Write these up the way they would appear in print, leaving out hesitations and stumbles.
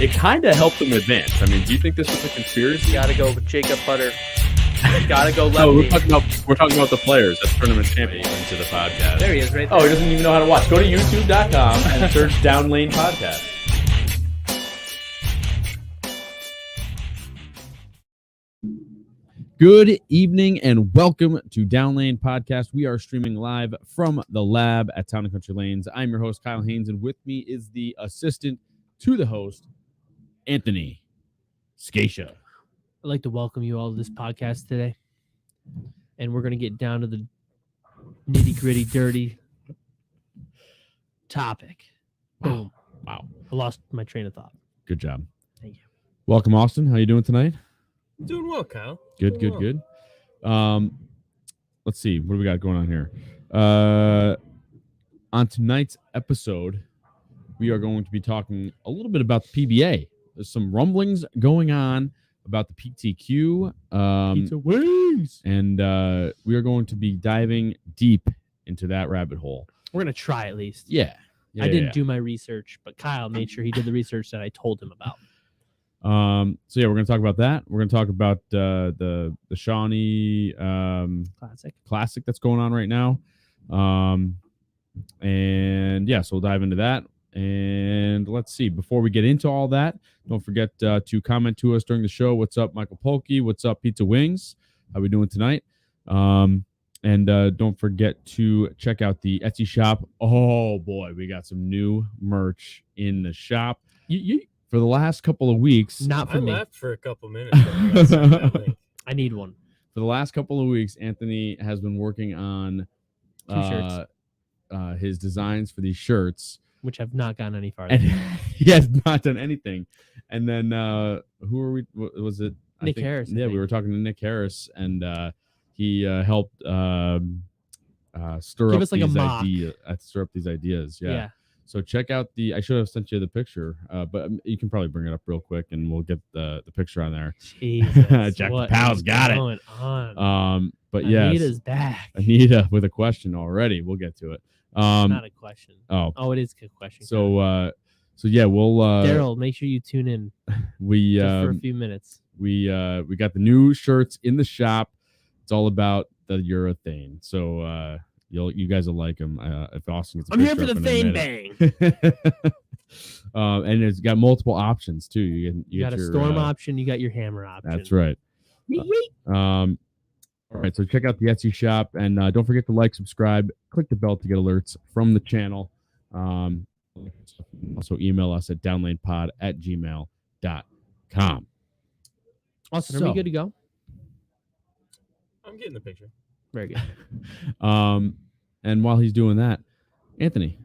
It kind of helped them advance. I mean, do you think this was a conspiracy? Gotta go with Jacob Butter. Gotta go lefty. No, we're talking about the players. That's tournament champion to the podcast. There he is, right there. Oh, he doesn't even know how to watch. Go to youtube.com and search Down Lane Podcast. Good evening and welcome to Down Lane Podcast. We are streaming live from the lab at Town and Country Lanes. I'm your host, Kyle Haines, and with me is the assistant to the host, Anthony Scaccia. I'd like to welcome you all to this podcast today. And we're going to get down to the nitty-gritty, dirty topic. Boom. Wow. I lost my train of thought. Good job. Thank you. Welcome, Austin. How you doing tonight? Doing well, Kyle. Good. Let's see. What do we got going on here? On tonight's episode, we are going to be talking a little bit about the PBA. There's some rumblings going on about the PTQ. Pizza wings. And we are going to be diving deep into that rabbit hole. We're going to try at least. Yeah. I didn't do my research, but Kyle made sure he did the research that I told him about. So yeah, we're going to talk about that. We're going to talk about the Shawnee Classic that's going on right now. And yeah, so we'll dive into that. And let's see, before we get into all that, don't forget to comment to us during the show. What's up, Michael Polkey? What's up, Pizza Wings? How we doing tonight? And don't forget to check out the Etsy shop. Oh boy, we got some new merch in the shop. For the last couple of weeks. Not for me. I left for a couple minutes. I need one. For the last couple of weeks, Anthony has been working on his designs for these shirts, which have not gone any farther. And he has not done anything. And then who are we? Was it Nick Harris? Yeah, we were talking to Nick Harris, and he helped stir up these ideas. Yeah. So check out I should have sent you the picture, but you can probably bring it up real quick, and we'll get the picture on there. Jesus, Jack the Pal's got it. On? But yeah, Anita's back. Anita with a question already. We'll get to it. Not a question. Oh, it is a question. So yeah, we'll Daryl, make sure you tune in. We just for a few minutes. We got the new shirts in the shop. It's all about the urethane. So you guys will like them. If Austin gets I'm here for the Thane Bang. And it's got multiple options too. You got a storm option. You got your hammer option. That's right. All right, so check out the Etsy shop, and don't forget to like, subscribe, click the bell to get alerts from the channel. Also email us at downlanepod@gmail.com. Austin, are So- we good to go? I'm getting the picture. Very good. And while he's doing that, Anthony,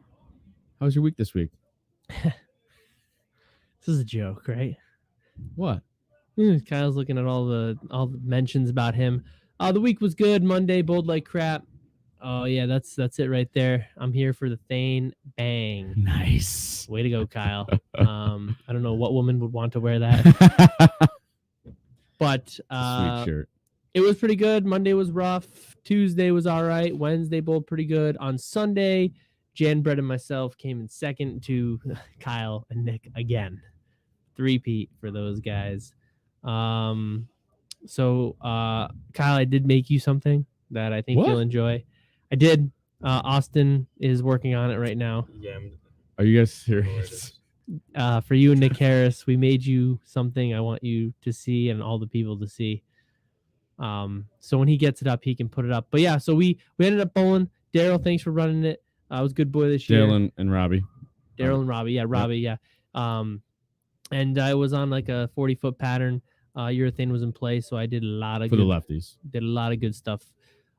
how was your week this week? This is a joke, right? What? Kyle's looking at all the mentions about him. The week was good. Monday, bowled like crap. Oh yeah, that's it right there. I'm here for the Thane bang. Nice. Way to go, Kyle. I don't know what woman would want to wear that, but Sweet shirt. it was pretty good. Monday was rough. Tuesday was all right. Wednesday bowled pretty good. On Sunday, Jan, Brett, and myself came in second to Kyle and Nick again. Three-peat for those guys. So Kyle, I did make you something that I think What? you'll enjoy. I did. Austin is working on it right now. Yeah, Are you guys I don't know where it serious? is. For you and Nick Harris, we made you something I want you to see and all the people to see. So when he gets it up, he can put it up. But yeah, so we ended up bowling. Daryl, thanks for running it. I was a good boy this year. Dale and Robbie. Daryl and Robbie. Yeah, Robbie. Yeah. And I was on like a 40-foot pattern. Urethane was in play, so I did a lot of For the lefties. did a lot of good stuff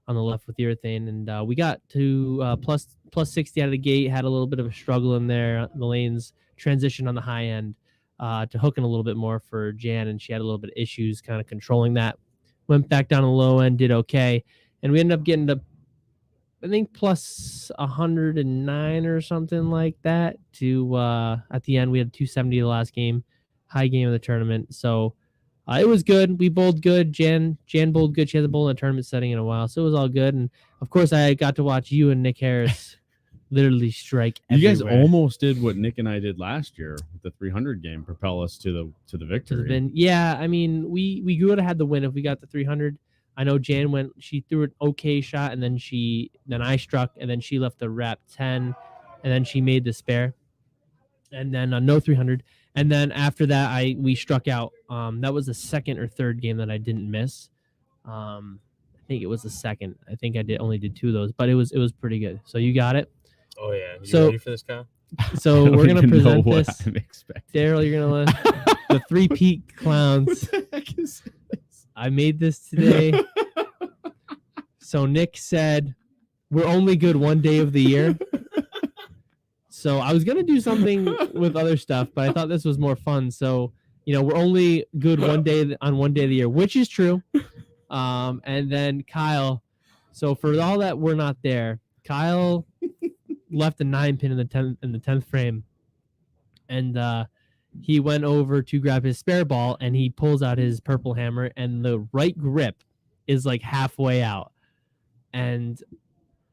on the left with urethane, and we got to plus 60 out of the gate. Had a little bit of a struggle in there. The lanes transitioned on the high end to hooking a little bit more for Jan, and she had a little bit of issues kind of controlling that. Went back down the low end, did okay, and we ended up getting to, I think, plus 109 or something like that. To at the end, we had 270 the last game, high game of the tournament. So it was good. We bowled good. Jan bowled good. She hasn't bowled in a tournament setting in a while, so it was all good. And of course, I got to watch you and Nick Harris literally strike. You guys everywhere. almost did what Nick and I did last year with the 300 game, propel us to the victory. Yeah, I mean, we would have had the win if we got the 300. I know Jan went. She threw an okay shot, and then I struck, and then she left the wrap 10, and then she made the spare, and then no 300. And then after that, we struck out. That was the second or third game that I didn't miss. I think it was the second. I think I only did 2 of those, but it was pretty good. So you got it. Oh yeah. You So- ready for this, Kyle? So we're gonna present this. I'm expecting. Daryl, you're gonna the three-peat clowns. What the heck is this? I made this today. So Nick said we're only good one day of the year. So I was gonna do something with other stuff, but I thought this was more fun. So we're only good one day on one day of the year, which is true. And then Kyle. So for all that we're not there, Kyle left a 9-pin in the 10th frame, and he went over to grab his spare ball, and he pulls out his purple hammer, and the right grip is like halfway out. And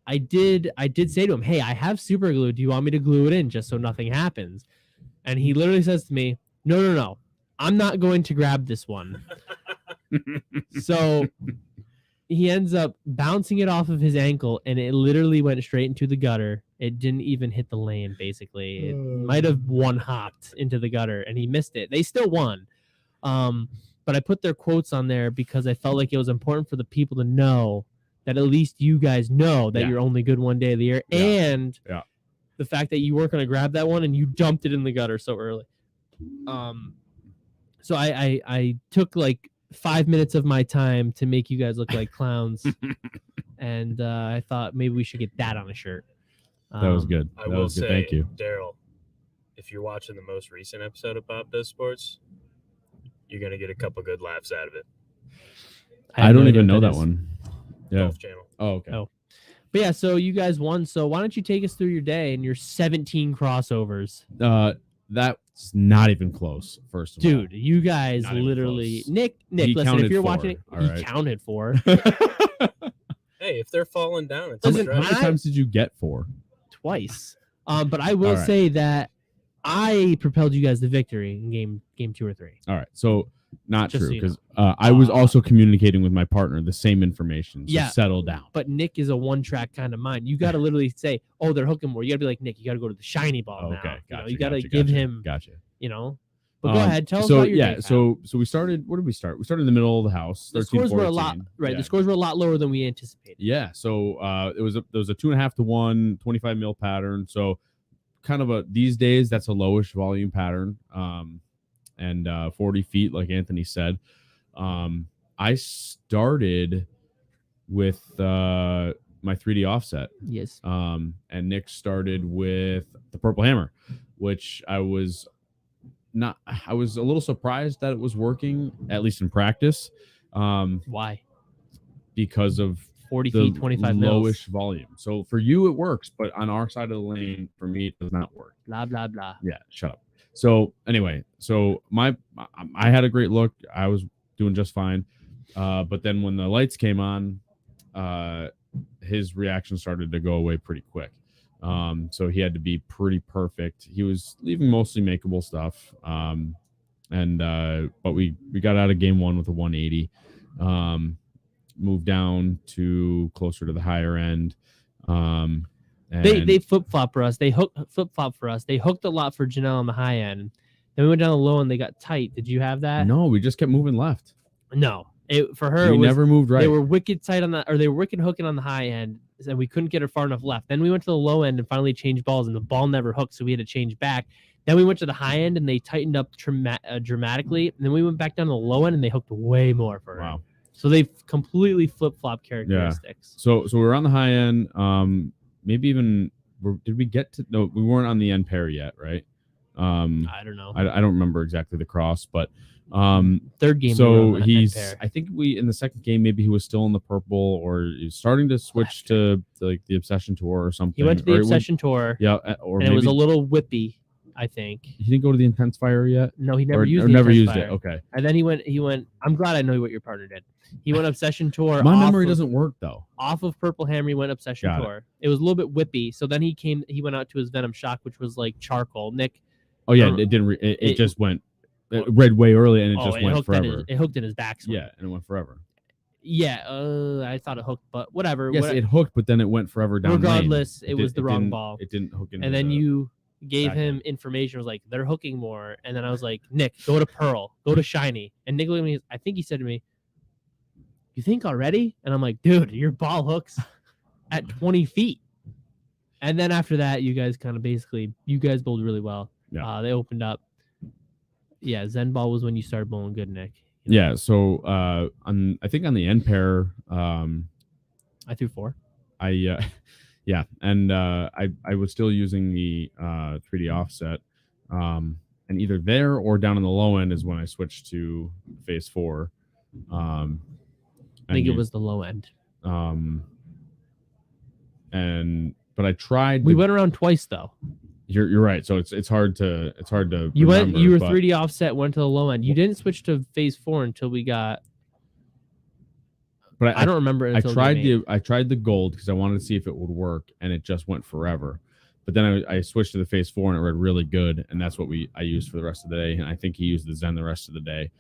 I did say to him, "Hey, I have super glue. Do you want me to glue it in just so nothing happens?" And he literally says to me, No. I'm not going to grab this one." So he ends up bouncing it off of his ankle, and it literally went straight into the gutter. It didn't even hit the lane, basically. It might have one-hopped into the gutter, and he missed it. They still won. But I put their quotes on there because I felt like it was important for the people to know that at least you guys know that Yeah. you're only good one day of the year. Yeah. And Yeah. the fact that you weren't going to grab that one and you dumped it in the gutter so early. So I took like 5 minutes of my time to make you guys look like clowns. And I thought maybe we should get that on a shirt. That was good. I That will was good. say, Thank you. Daryl, if you're watching the most recent episode of Bob Does Sports, you're gonna get a couple good laughs out of it. have I don't no even idea know what that is. one. Yeah. Golf Channel. Oh, okay. Oh. But yeah, so you guys won. So why don't you take us through your day and your 17 crossovers? That's not even close. First of Dude, you guys Not even literally close. Nick, He listen, if counted you're 4, watching it, all he right. counted 4 all. Hey, if they're falling down, it's How a Listen, many strike. times did you get 4? twice. But I will All right. say that I propelled you guys to victory in game 2 or 3. All right. So not Just so true you because I was also communicating with my partner the same information. So Yeah. settle down. But Nick is a one-track kind of mind. You got to literally say, "Oh, they're hooking more." You got to be like, "Nick, you got to go to the shiny ball now." Okay. You know, Gotcha. you got to gotcha, give gotcha, him, Gotcha. But go ahead, tell us so about your yeah, day, so we started. Where did we start? We started in the middle of the house. the 13, scores were a lot 14. right. Yeah. The scores were a lot lower than we anticipated. Yeah. So there was a 2.5 to 1, 25 mil pattern. So kind of these days that's a lowish volume pattern. And 40 feet, like Anthony said. I started with my 3D offset. Yes. And Nick started with the Purple Hammer, which I was a little surprised that it was working, at least in practice. Why? Because of 40 the feet, 25 lowish mils. volume. So for you it works, but on our side of the lane, for me, it does not work. Blah, blah, blah. Yeah, shut up. So anyway, I had a great look. I was doing just fine. But then when the lights came on, his reaction started to go away pretty quick. So he had to be pretty perfect. He was leaving mostly makeable stuff. But we got out of game 1 with a 180. Moved down to closer to the higher end. And They flip-flop for us. They flip-flop for us. They hooked a lot for Janelle on the high end. Then we went down the low and they got tight. Did you have that? No, we just kept moving left. No. For her, we never moved right. They were wicked tight on that, or they were wicked hooking on the high end, and we couldn't get her far enough left. Then we went to the low end and finally changed balls, and the ball never hooked, so we had to change back. Then we went to the high end and they tightened up dramatically. And then we went back down to the low end and they hooked way more for her. Wow. So they've completely flip-flop characteristics. Yeah. So we were on the high end. Maybe even did we get to? No, we weren't on the end pair yet, right? I don't know. I don't remember exactly the cross, but third game. So he's. I think in the second game maybe he was still in the purple, or he's starting to switch to the Obsession Tour or something. He went to the Obsession Tour. Yeah, or and it was a little whippy. I think he didn't go to the Intensifier yet. No, he never used it. Okay. And then he went. I'm glad I know what your partner did. He went Obsession Tour. My memory doesn't work though. Off of Purple Hammer, he went Obsession Tour. It was a little bit whippy. So then he went out to his Venom Shock, which was like charcoal. Nick. Oh yeah, it didn't. It just went. It read way early and it just went forever. It hooked in his backswing. Yeah, and it went forever. Yeah, I thought it hooked, but whatever. Yes, it hooked, but then it went forever down. Regardless, it was the wrong ball. It didn't hook in. And then you gave him information. Was like, they're hooking more. And then I was like, Nick, go to Pearl, go to Shiny. And Nick looked at me. I think he said to me, "You think already?" And I'm like, dude, your ball hooks at 20 feet. And then after that, you guys bowled really well. Yeah. They opened up. Yeah, Zen ball was when you started bowling good, Nick. Yeah, so I think on the end pair, I threw 4. Yeah, and I was still using the 3D offset, and either there or down in the low end is when I switched to phase 4. I think it was the low end. But I tried. We went around twice though. You're right. So it's hard to You were 3D offset, went to the low end. You didn't switch to phase 4 until we got. But I don't remember. I tried the gold because I wanted to see if it would work, and it just went forever. But then I switched to the phase 4 and it read really good, and that's what I used for the rest of the day. And I think he used the Zen the rest of the day,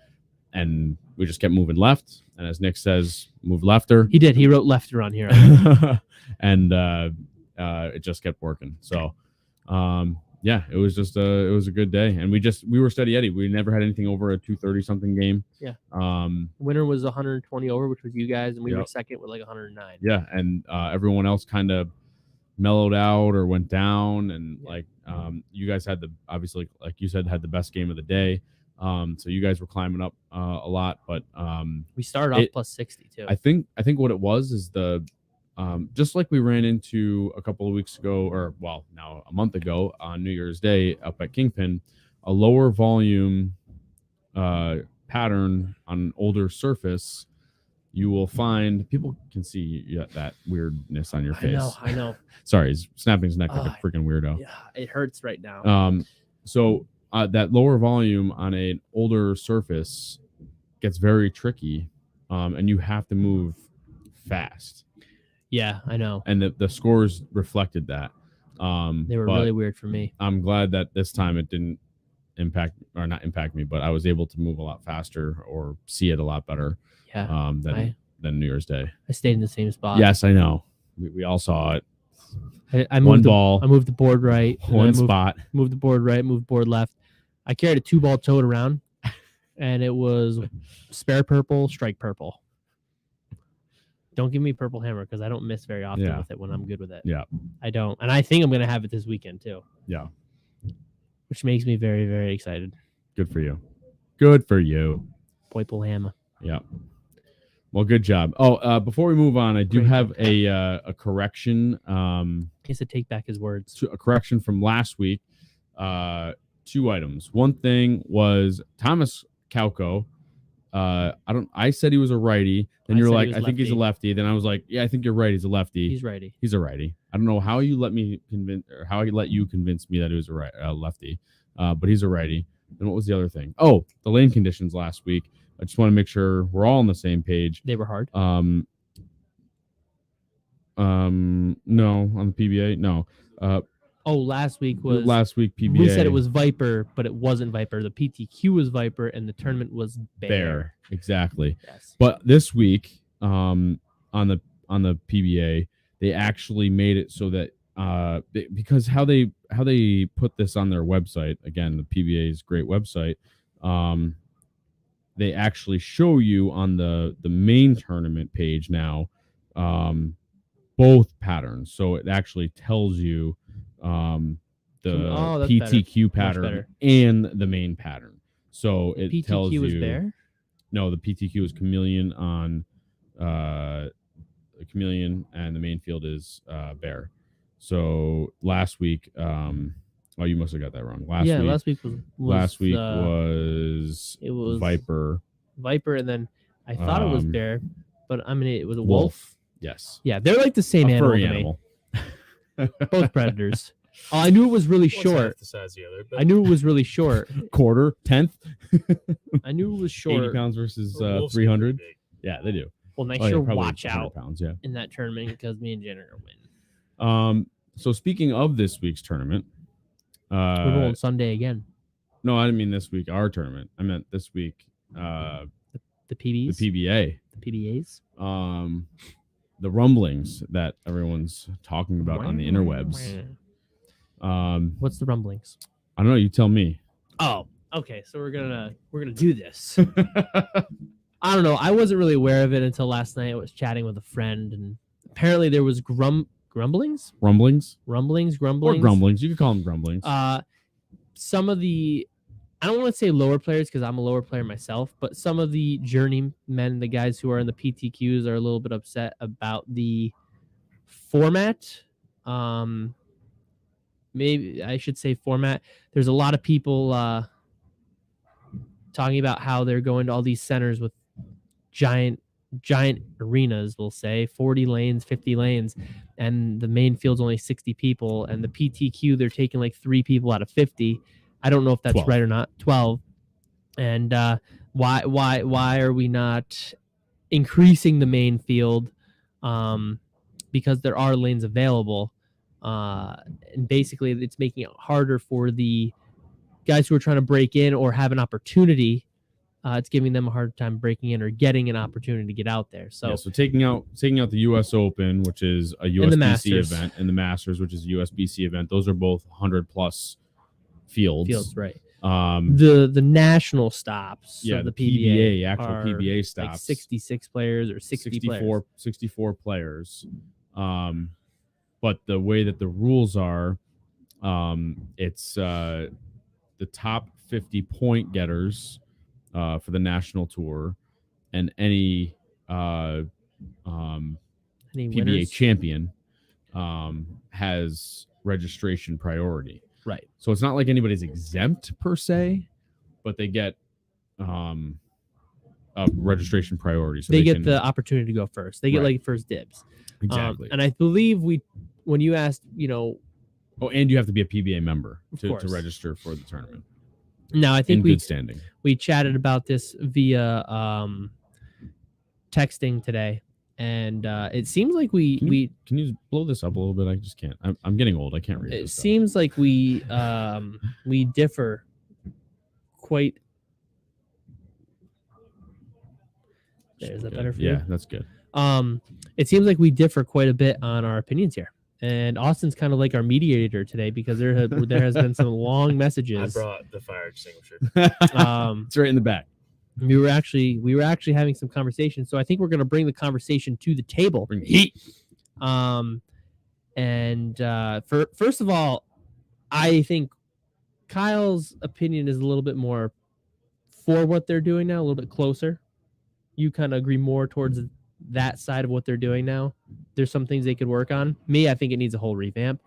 and we just kept moving left. And as Nick says, move lefter. He did. He wrote lefter on here, and it just kept working. So. Yeah, it was a good day, and we were steady Eddie. We never had anything over a 230 something game. Yeah. Winner was 120 over, which was you guys, and we were second with like 109. Yeah, and everyone else kind of mellowed out or went down, and you guys had obviously like you said had the best game of the day. So you guys were climbing up a lot, but we started off plus 60 too. I think what it was is just like we ran into a couple of weeks ago, or now a month ago on New Year's Day up at Kingpin, a lower volume pattern on an older surface, you will find people can see that weirdness on your face. I know. Sorry, he's snapping his neck like a freaking weirdo. Yeah, it hurts right now. So that lower volume on an older surface gets very tricky, and you have to move fast. Yeah, I know. And the scores reflected that. They were really weird for me. I'm glad that this time it didn't not impact me, but I was able to move a lot faster or see it a lot better. Yeah. Than New Year's Day. I stayed in the same spot. Yes, I know. We all saw it. I moved ball. I moved the board right. Spot. Moved the board right. Moved board left. I carried a 2-ball tote around, and it was spare purple, strike purple. Don't give me Purple Hammer because I don't miss very often with it when I'm good with it. Yeah. I don't. And I think I'm going to have it this weekend too. Yeah. Which makes me very, very excited. Good for you. Good for you. Purple Hammer. Yeah. Well, good job. Oh, before we move on, I do Great have job. a correction. He has to take back his words. A correction from last week. 2 items. One thing was Thomas Kauko. I said he was a righty. Then I you're said he like, was I think he's a lefty. Then I was like, yeah, I think you're right. He's a lefty. He's righty. He's a righty. I don't know how you let me how you let you convince me that he was a lefty. But he's a righty. Then what was the other thing? Oh, the lane conditions last week. I just want to make sure we're all on the same page. They were hard. No, on the PBA, no. Last week was PBA. We said it was Viper, but it wasn't Viper. The PTQ was Viper, and the tournament was Bear. Exactly. Yes. But this week, on the PBA, they actually made it so that because how they put this on their website, again, the PBA's great website, they actually show you on the main tournament page now both patterns. So it actually tells you the PTQ pattern and the main pattern. So it PTQ tells you. Is Bear? No, the PTQ is Chameleon on Chameleon, and the main field is Bear. So last week, you must have got that wrong. Last week was Viper. Viper, and then I thought it was Bear, but it was a wolf. Yes. Yeah, they're like the same animal. Furry animal. Both predators. I knew it was really short. Half the size of the other, but... I knew it was really short. Quarter, 10th. I knew it was short. 80 pounds versus 300. Yeah, they do. Well, make sure watch out pounds, in that tournament because me and Jen are gonna win. So speaking of this week's tournament, we're going Sunday again. No, I didn't mean this week. Our tournament. I meant this week. The PBs. The PBA. The PBAs. The rumblings that everyone's talking about on the interwebs. What's the rumblings? I don't know. You tell me. Oh, okay. So we're gonna do this. I don't know. I wasn't really aware of it until last night. I was chatting with a friend, and apparently there was grumblings. Rumblings. Or grumblings. You could call them grumblings. Some of the, I don't want to say lower players because I'm a lower player myself, but some of the journeymen, the guys who are in the PTQs, are a little bit upset about the format. Maybe I should say format. There's a lot of people talking about how they're going to all these centers with giant arenas, we'll say 40 lanes, 50 lanes, and the main field's only 60 people, and the PTQ they're taking like 3 people out of 50. I don't know if that's 12. right or not. 12. And why are we not increasing the main field? Because there are lanes available, and basically it's making it harder for the guys who are trying to break in or have an opportunity. It's giving them a hard time breaking in or getting an opportunity to get out there. So taking out the U.S. Open, which is a USBC event, and the Masters, which is a USBC event. Those are both 100+ fields. Right. The national stops. Yeah, of the PBA actual PBA stops. Like 66 players or 64 players. But the way that the rules are, it's the top 50 point getters for the national tour, and any PBA winners? champion has registration priority. Right. So it's not like anybody's exempt per se, but they get registration priority. So they get the opportunity to go first. They get like first dibs. Exactly. And I believe when you asked, and you have to be a PBA member to register for the tournament. Now, I think good standing. We chatted about this via texting today, and it seems like can you blow this up a little bit? I just can't. I'm getting old. I can't read. It seems like we differ quite. Is that better for you? Yeah, that's good. It seems like we differ quite a bit on our opinions here. And Austin's kind of like our mediator today because there has been some long messages. I brought the fire extinguisher. It's right in the back. We were actually having some conversation, so I think we're going to bring the conversation to the table. Bring the heat. First of all, I think Kyle's opinion is a little bit more for what they're doing now, a little bit closer. you kind of agree more towards that side of what they're doing now. There's some things they could work on. Me, I think it needs a whole revamp.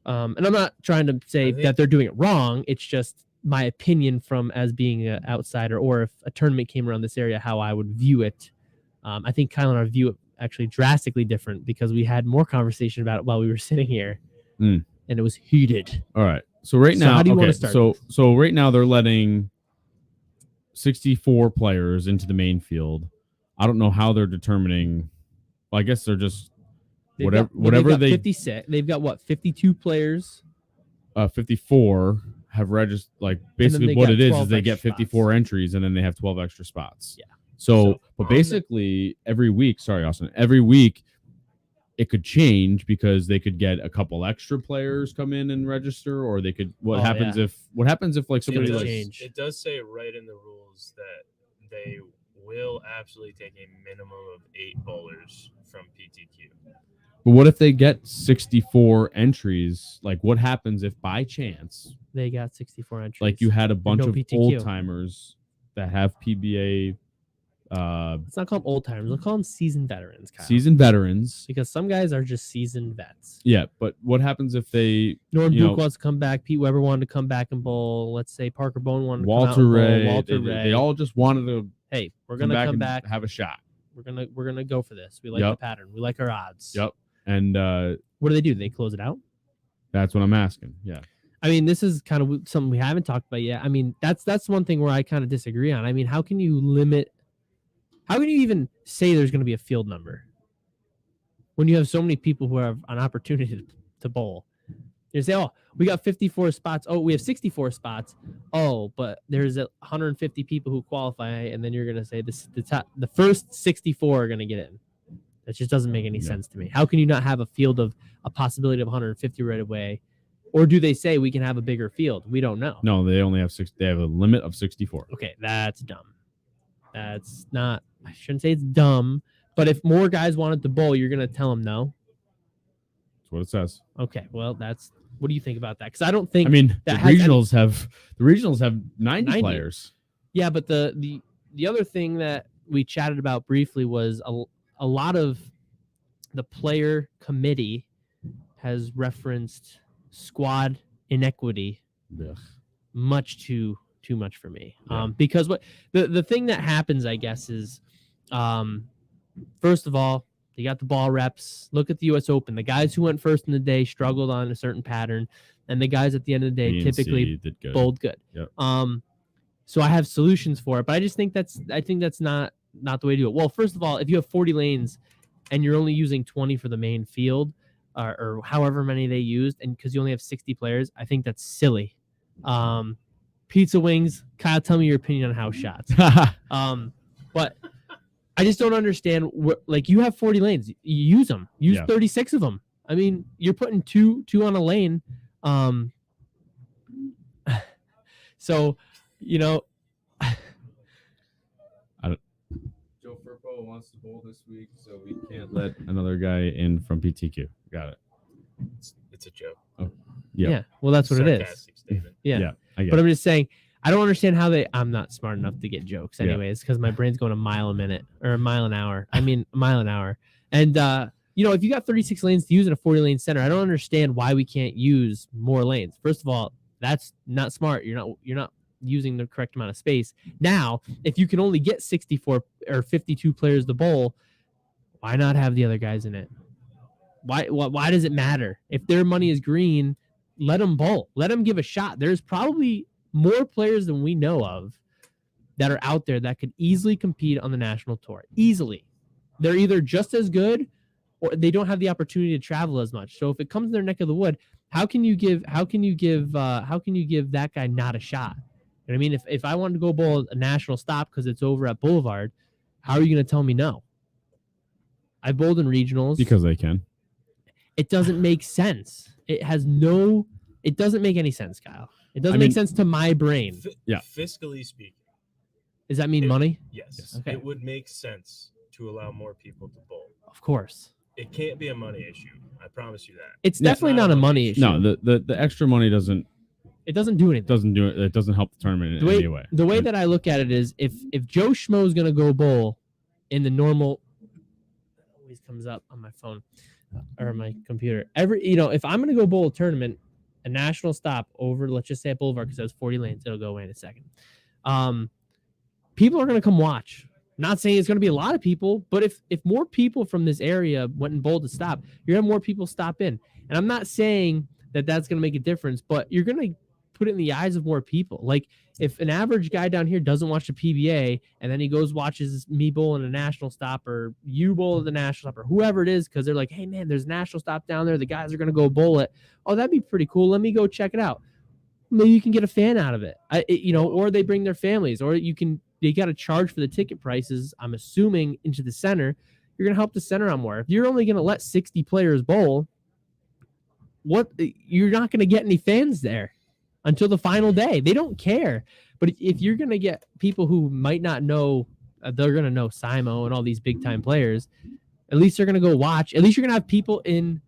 And I'm not trying to say that they're doing it wrong. It's just my opinion from as being an outsider, or if a tournament came around this area, how I would view it. I think Kyle and I view it actually drastically different because we had more conversation about it while we were sitting here, and it was heated. All right. So right now, how do you want to start? So right now they're letting 64 players into the main field. I don't know how they're determining. Well, I guess they're just whatever they 56. They've got what 52 players. 54 have registered. Like basically what it is they get 54 spots. entries and then they have 12 extra spots. Yeah. So but basically every week, sorry, Austin, every week it could change because they could get a couple extra players come in and register, or they could. What happens if like somebody it does say right in the rules that they will absolutely take a minimum of 8 bowlers from PTQ. But what if they get 64 entries? Like, what happens if by chance they got 64 entries? Like you had a bunch of PTQ. old timers that have PBA. It's not called old timers. We'll call them seasoned veterans. Kyle. Seasoned veterans, because some guys are just seasoned vets. Yeah, but what happens if they? Norm Duke wants to come back. Pete Weber wanted to come back and bowl. Let's say Parker Bone wanted to come out and bowl. Walter Ray. They all just wanted to. Hey, we're gonna come back, have a shot. We're gonna go for this. We like the pattern. We like our odds. Yep. And what do? They close it out? That's what I'm asking. Yeah. I mean, this is kind of something we haven't talked about yet. I mean, that's one thing where I kind of disagree on. I mean, how can you limit? How can you even say there's going to be a field number when you have so many people who have an opportunity to bowl? You say, oh, we got 54 spots. Oh, we have 64 spots. Oh, but there's 150 people who qualify, and then you're going to say the first 64 are going to get in. That just doesn't make any sense to me. How can you not have a field of a possibility of 150 right away? Or do they say we can have a bigger field? We don't know. No, they only have 6. They have a limit of 64. Okay, that's dumb. That's not. I shouldn't say it's dumb, but if more guys wanted to bowl, you're going to tell them no. That's what it says. Okay, well, what do you think about that? Because I don't think. I mean, the regionals have 90 players. Yeah, but the other thing that we chatted about briefly was a lot of the player committee has referenced squad inequity. Ugh. Much too much for me. Because what the thing that happens, I guess, is first of all, you got the ball reps. Look at the U.S. Open. The guys who went first in the day struggled on a certain pattern, and the guys at the end of the day typically bowled good. Yep. So I have solutions for it, but I just think that's not the way to do it. Well, first of all, if you have 40 lanes and you're only using 20 for the main field, or however many they used, and because you only have 60 players, I think that's silly. Pizza wings, Kyle, tell me your opinion on house shots. But I just don't understand. Like, you have 40 lanes, you use them. Use 36 of them. I mean, you're putting two on a lane. So, Joe Firpo wants to bowl this week, so we can't let another guy in from PTQ. Got it. It's a joke. Oh, yeah. Well, that's what it is. Statement. Yeah. But I'm just saying, I don't understand how I'm not smart enough to get jokes anyways, because my brain's going a mile a minute or a mile an hour. I mean, a mile an hour. And, if you got 36 lanes to use in a 40-lane center, I don't understand why we can't use more lanes. First of all, that's not smart. You're not using the correct amount of space. Now, if you can only get 64 or 52 players to bowl, why not have the other guys in it? Why does it matter? If their money is green, let them bowl. Let them give a shot. There's probably more players than we know of that are out there that could easily compete on the national tour. Easily. They're either just as good or they don't have the opportunity to travel as much. So if it comes in their neck of the wood, how can you give that guy not a shot? You know what I mean? If I wanted to go bowl a national stop because it's over at Boulevard, how are you going to tell me no? I bowled in regionals. Because they can. It doesn't make sense. It doesn't make any sense, Kyle. It doesn't make sense to my brain. Fiscally speaking. Does that mean money? Yes. Okay. It would make sense to allow more people to bowl. Of course. It can't be a money issue. I promise you that. It's definitely not a money issue. No, the extra money doesn't. It doesn't do anything. It doesn't help the tournament in any way. The way that I look at it is, if Joe Schmo is going to go bowl in the normal, always comes up on my phone or my computer. If I'm gonna go bowl a tournament, a national stop over, let's just say at Boulevard, because that's 40 lanes, it'll go away in a second. People are gonna come watch. Not saying it's gonna be a lot of people, but if more people from this area went and bowled a stop, you're gonna have more people stop in. And I'm not saying that that's gonna make a difference, but you're gonna put it in the eyes of more people. Like if an average guy down here doesn't watch the PBA and then he goes watches me bowl in a national stop, or you bowl at the national stop, or whoever it is, because they're like, hey man, there's a national stop down there, the guys are gonna go bowl it. Oh, that'd be pretty cool. Let me go check it out. Maybe you can get a fan out of it. Or they bring their families, or they got to charge for the ticket prices, I'm assuming, into the center. You're gonna help the center out more. If you're only gonna let 60 players bowl, you're not gonna get any fans there until the final day. They don't care. But if you're going to get people who might not know, they're going to know Simo and all these big time players, at least they're going to go watch. At least you're going to have people in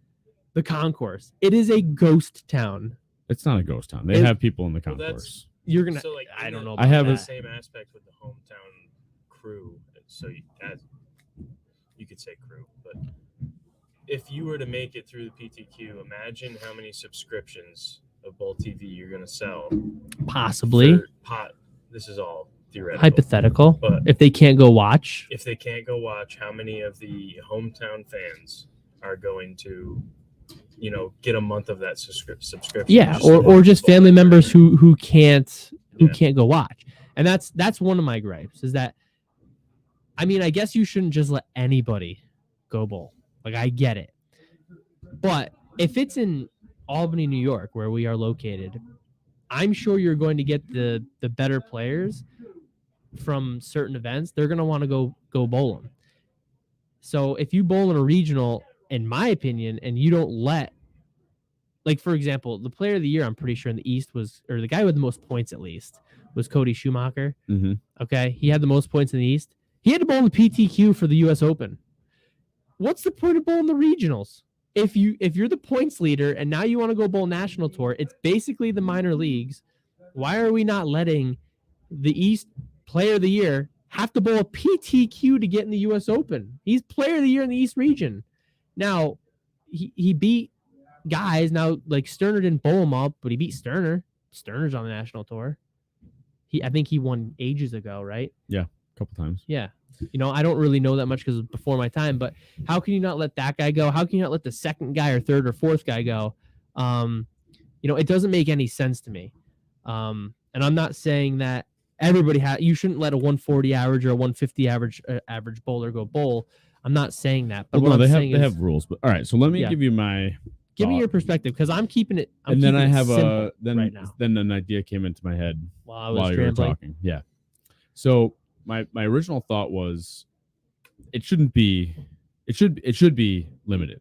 the concourse. It is a ghost town. It's not a ghost town. They have people in the concourse. You're going to, So like, I don't know. I have the a same aspect with the hometown crew. So you could say crew, but if you were to make it through the PTQ, imagine how many subscriptions of Bowl TV you're going to sell. Possibly. This is all theoretical. Hypothetical. But if they can't go watch. If they can't go watch, how many of the hometown fans are going to, get a month of that subscription? Yeah, or just family members who can't go watch. And that's one of my gripes, is that, I mean, I guess you shouldn't just let anybody go bowl. Like, I get it. But if it's in Albany, New York, where we are located, I'm sure you're going to get the better players from certain events. They're going to want to go bowl them. So if you bowl in a regional, in my opinion, and you don't let, like, for example, the player of the year, I'm pretty sure in the East or the guy with the most points at least, was Cody Schumacher. Mm-hmm. Okay. He had the most points in the East. He had to bowl in the PTQ for the U.S. Open. What's the point of bowling the regionals? If you're the points leader and now you want to go bowl national tour, it's basically the minor leagues. Why are we not letting the East player of the year have to bowl a PTQ to get in the U.S. Open? He's player of the year in the East region. Now, he beat guys. Now, like, Sterner didn't bowl him up, but he beat Sterner. Sterner's on the national tour. I think he won ages ago, right? Yeah, a couple times. Yeah. I don't really know that much because it was before my time, but how can you not let that guy go? How can you not let the second guy or third or fourth guy go? It doesn't make any sense to me. And I'm not saying that you shouldn't let a 140 average or a 150 average bowler go bowl. I'm not saying that, but they have rules. But all right, so let me give you my give me your perspective, because I'm keeping it. And then I have right now. Then an idea came into my head while you were talking. Yeah. So my original thought was it should be limited.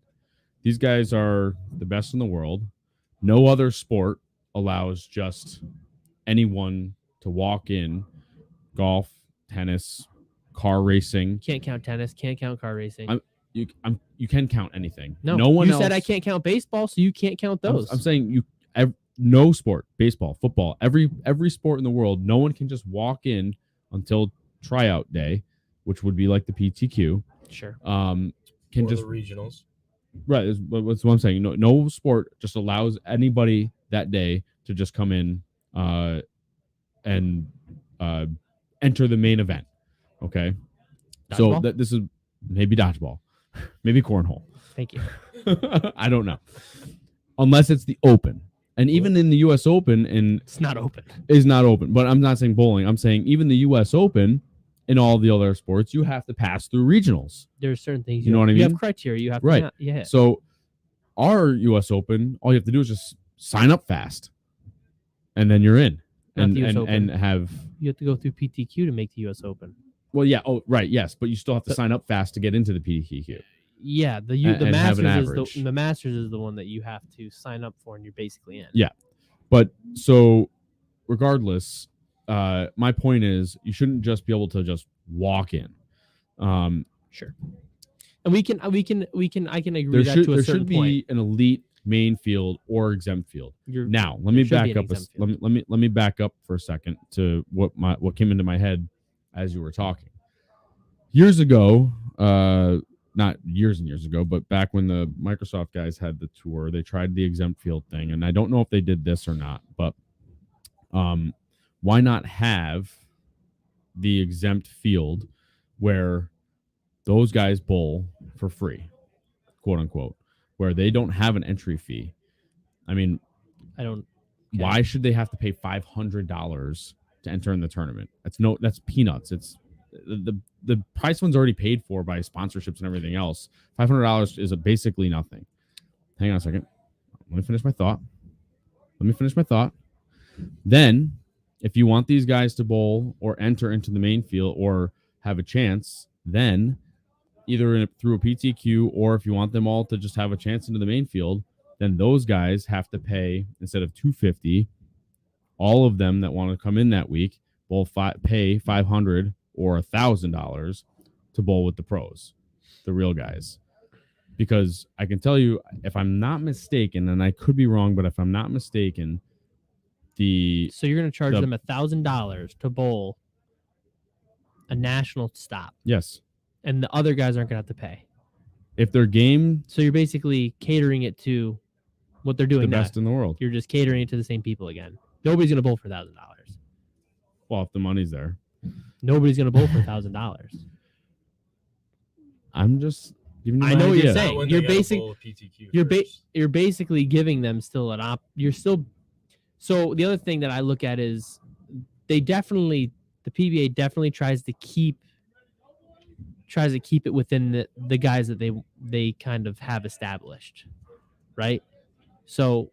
These guys are the best in the world. No other sport allows just anyone to walk in. Golf, tennis, car racing. Can't count tennis. Can't count car racing. You can count anything. No one you else. Said I can't count baseball, so you can't count those. I'm saying no sport, baseball, football, every sport in the world, no one can just walk in until tryout day, which would be like the PTQ. Sure. Can just the regionals. Right. That's what I'm saying. No sport just allows anybody that day to just come in and enter the main event. Okay. Dodgeball? So this is maybe dodgeball, maybe cornhole. Thank you. I don't know. Unless it's the Open. And even in the U.S. Open, it's not open. Is not open. But I'm not saying bowling. I'm saying even the U.S. Open and all the other sports, you have to pass through regionals. There's certain things you know what I mean. You have criteria. You have to hit. So our U.S. Open, all you have to do is just sign up fast, and then you're in. And have you have to go through PTQ to make the U.S. Open. Well, yeah. Oh, right. Yes, but you still have to sign up fast to get into the PTQ. Yeah, the Masters is the one that you have to sign up for, and you're basically in. Yeah, but so regardless, my point is you shouldn't just be able to just walk in. Sure, and I can agree there that to a certain point. There should be an elite main field or exempt field. Now, let me back up. Let me back up for a second to what came into my head as you were talking. years ago, not years and years ago, but back when the Microsoft guys had the tour, they tried the exempt field thing, and I don't know if they did this or not, but why not have the exempt field where those guys bowl for free, quote unquote, where they don't have an entry fee? I mean, why should they have to pay $500 to enter in the tournament? That's peanuts. It's the price one's already paid for by sponsorships and everything else. $500 is basically nothing. Hang on a second. Let me finish my thought. Then, if you want these guys to bowl or enter into the main field or have a chance, then either through a PTQ or if you want them all to just have a chance into the main field, then those guys have to pay, instead of $250, all of them that want to come in that week will pay $500 or $1,000 to bowl with the pros, the real guys. Because I can tell you, if I'm not mistaken, and I could be wrong, but if I'm not mistaken, so you're going to charge them $1,000 to bowl a national stop. Yes. And the other guys aren't going to have to pay. If they're game. So you're basically catering it to what they're doing the best in the world. You're just catering it to the same people again. Nobody's going to bowl for $1,000. Well, if the money's there. Nobody's going to bowl for $1,000. I'm just giving you I know idea. what you're saying. You're basically giving them still an So the other thing that I look at is the PBA definitely tries to keep it within the guys that they kind of have established, right? So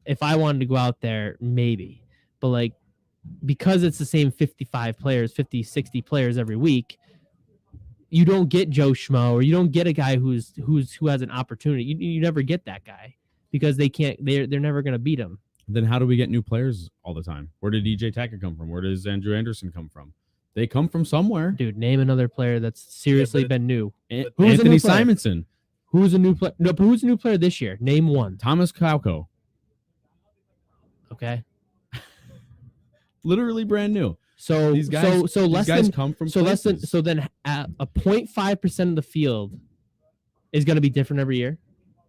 if I wanted to go out there, maybe, but like, because it's the same 55 players, 50, 60 players every week, you don't get Joe Schmo, or you don't get a guy who has an opportunity. You never get that guy because they're never going to beat him. Then how do we get new players all the time? Where did DJ Tackett come from? Where does Andrew Anderson come from? They come from somewhere. Dude, name another player that's seriously been new. Anthony Simonson. Who's a new player? No, but who's a new player this year? Name one. Thomas Kauko. Okay. Literally brand new. So these guys, come from places. So then a 0.5% of the field is going to be different every year.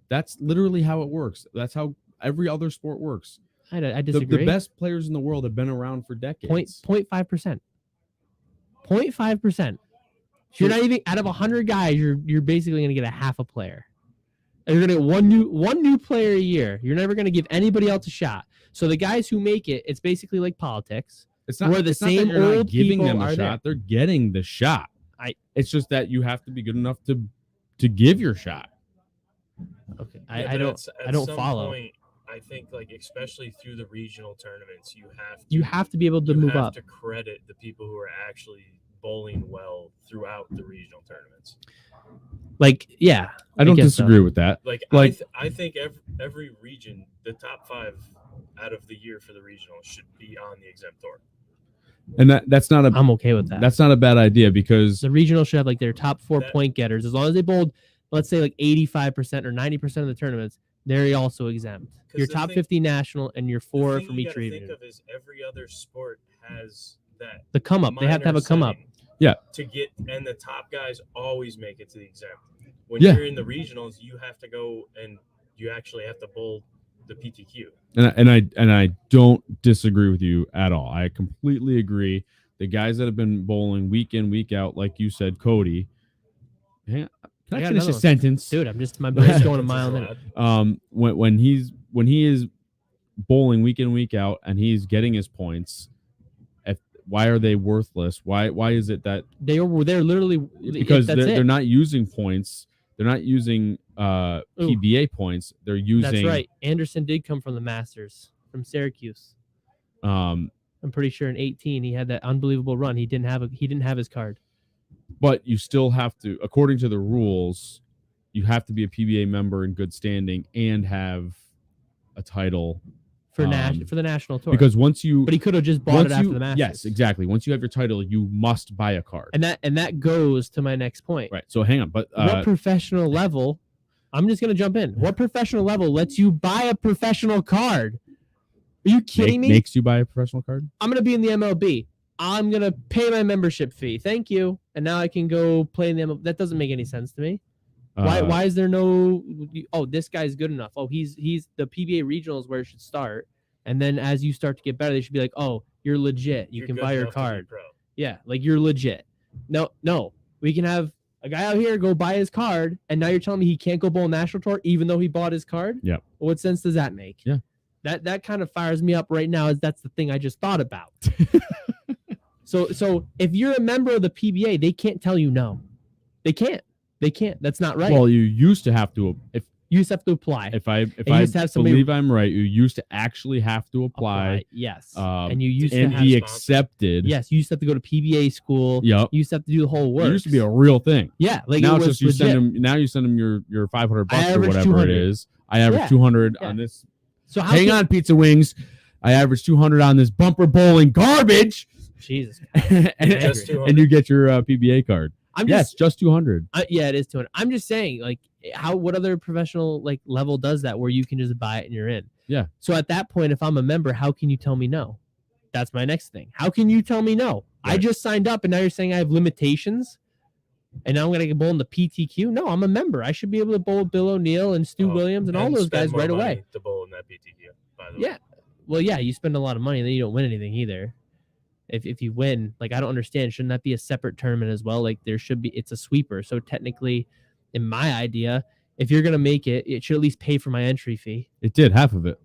That's literally how it works. That's how every other sport works. I disagree. The best players in the world have been around for decades. 0.5%. 0.5%. You're not even out of 100 guys. You're basically going to get a half a player. And you're going to get one new player a year. You're never going to give anybody else a shot. So the guys who make it, it's basically like politics. It's not where the same not that you're old not giving people them a are shot. there. They're getting the shot. It's just that you have to be good enough to give your shot. Okay, I don't follow. Point, I think, like, especially through the regional tournaments, you have to be able to move up. To credit the people who are actually bowling well throughout the regional tournaments. Like, yeah, I don't disagree with that. Like I think every region, the top 5 out of the year for the regional should be on the exempt tour. And that's not I'm okay with that. That's not a bad idea, because the regional should have like their top 4 point getters. As long as they bowled, let's say like 85% or 90% of the tournaments, they're also exempt. Your top 50 national and your 4 from each region. Think of is every other sport has that. The come up. They have to have a come up. Yeah. And the top guys always make it to the exempt. When you're in the regionals, you have to go and you actually have to bowl the PTQ. And I don't disagree with you at all. I completely agree. The guys that have been bowling week in, week out, like you said, Cody. Can I finish a sentence? Dude, my brain's going a mile an hour. When he is bowling week in, week out, and he's getting his points, why are they worthless? Why is it that they're literally because they're not using points? They're not using PBA points. They're using. That's right. Anderson did come from the Masters from Syracuse. I'm pretty sure in 2018 he had that unbelievable run. He didn't have his card. But you still have to, according to the rules, you have to be a PBA member in good standing and have a title for the national tour. Because but he could have just bought it after the Masters. Yes, exactly. Once you have your title, you must buy a card. And that goes to my next point. Right. So hang on, but what professional level? I'm just gonna jump in. What professional level lets you buy a professional card? Are you kidding me? Makes you buy a professional card? I'm gonna be in the MLB. I'm going to pay my membership fee. Thank you. And now I can go play in them. That doesn't make any sense to me. Why is there no, oh, this guy's good enough. Oh, he's the PBA regional is where it should start. And then as you start to get better, they should be like, oh, you're legit. You can buy your card. Yeah, like you're legit. No. We can have a guy out here go buy his card, and now you're telling me he can't go bowl national tour even though he bought his card? Yeah. Well, what sense does that make? Yeah. That kind of fires me up right now, as that's the thing I just thought about. So if you're a member of the PBA, they can't tell you no. They can't. That's not right. Well, you used to have to You used to have to apply. If I used to have somebody- believe I'm right, you used to actually have to apply. Yes. And you used to and have be accepted. Yes, you used to have to go to PBA school. Yep. You used to have to do the whole work. It used to be a real thing. Yeah, like now it it's was just you legit. send them. Now you send them your $500 or average whatever 200. it is. I average Yeah. 200 Yeah. on this. So Hang on, pizza wings. I average 200 on this bumper bowling garbage. Jesus. and you get your PBA card. Yes, just 200. Yeah, it is 200. I'm just saying, like, what other professional like level does that where you can just buy it and you're in? Yeah. So at that point, if I'm a member, how can you tell me no? That's my next thing. How can you tell me no? Right. I just signed up and now you're saying I have limitations, and now I'm gonna bowl in the PTQ. No, I'm a member. I should be able to bowl with Bill O'Neill and Stu Williams and all those guys right away. To bowl in that PTQ, by the way. Yeah. Well, yeah, you spend a lot of money and then you don't win anything either. If you win, like, I don't understand. Shouldn't that be a separate tournament as well? Like, there should be. It's a sweeper. So technically, in my idea, if you're gonna make it, it should at least pay for my entry fee. It did half of it.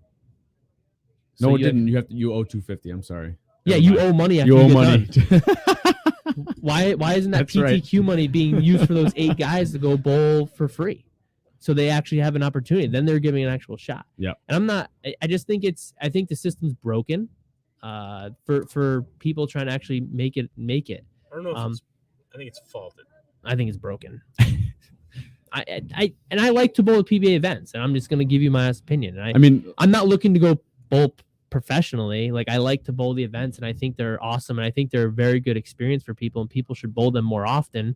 So No, it didn't. You owe $250. I'm sorry. Yeah, Never you mind. owe money after You owe get money. done. Why isn't that That's right. PTQ money being used for those 8 guys to go bowl for free? So they actually have an opportunity. Then they're giving an actual shot. Yeah. And I'm not. I just think I think the system's broken. For people trying to actually make it. I don't know if I think it's faulted. I think it's broken. I like to bowl at PBA events, and I'm just going to give you my honest opinion. I mean, I'm not looking to go bowl professionally. Like, I like to bowl the events, and I think they're awesome, and I think they're a very good experience for people, and people should bowl them more often.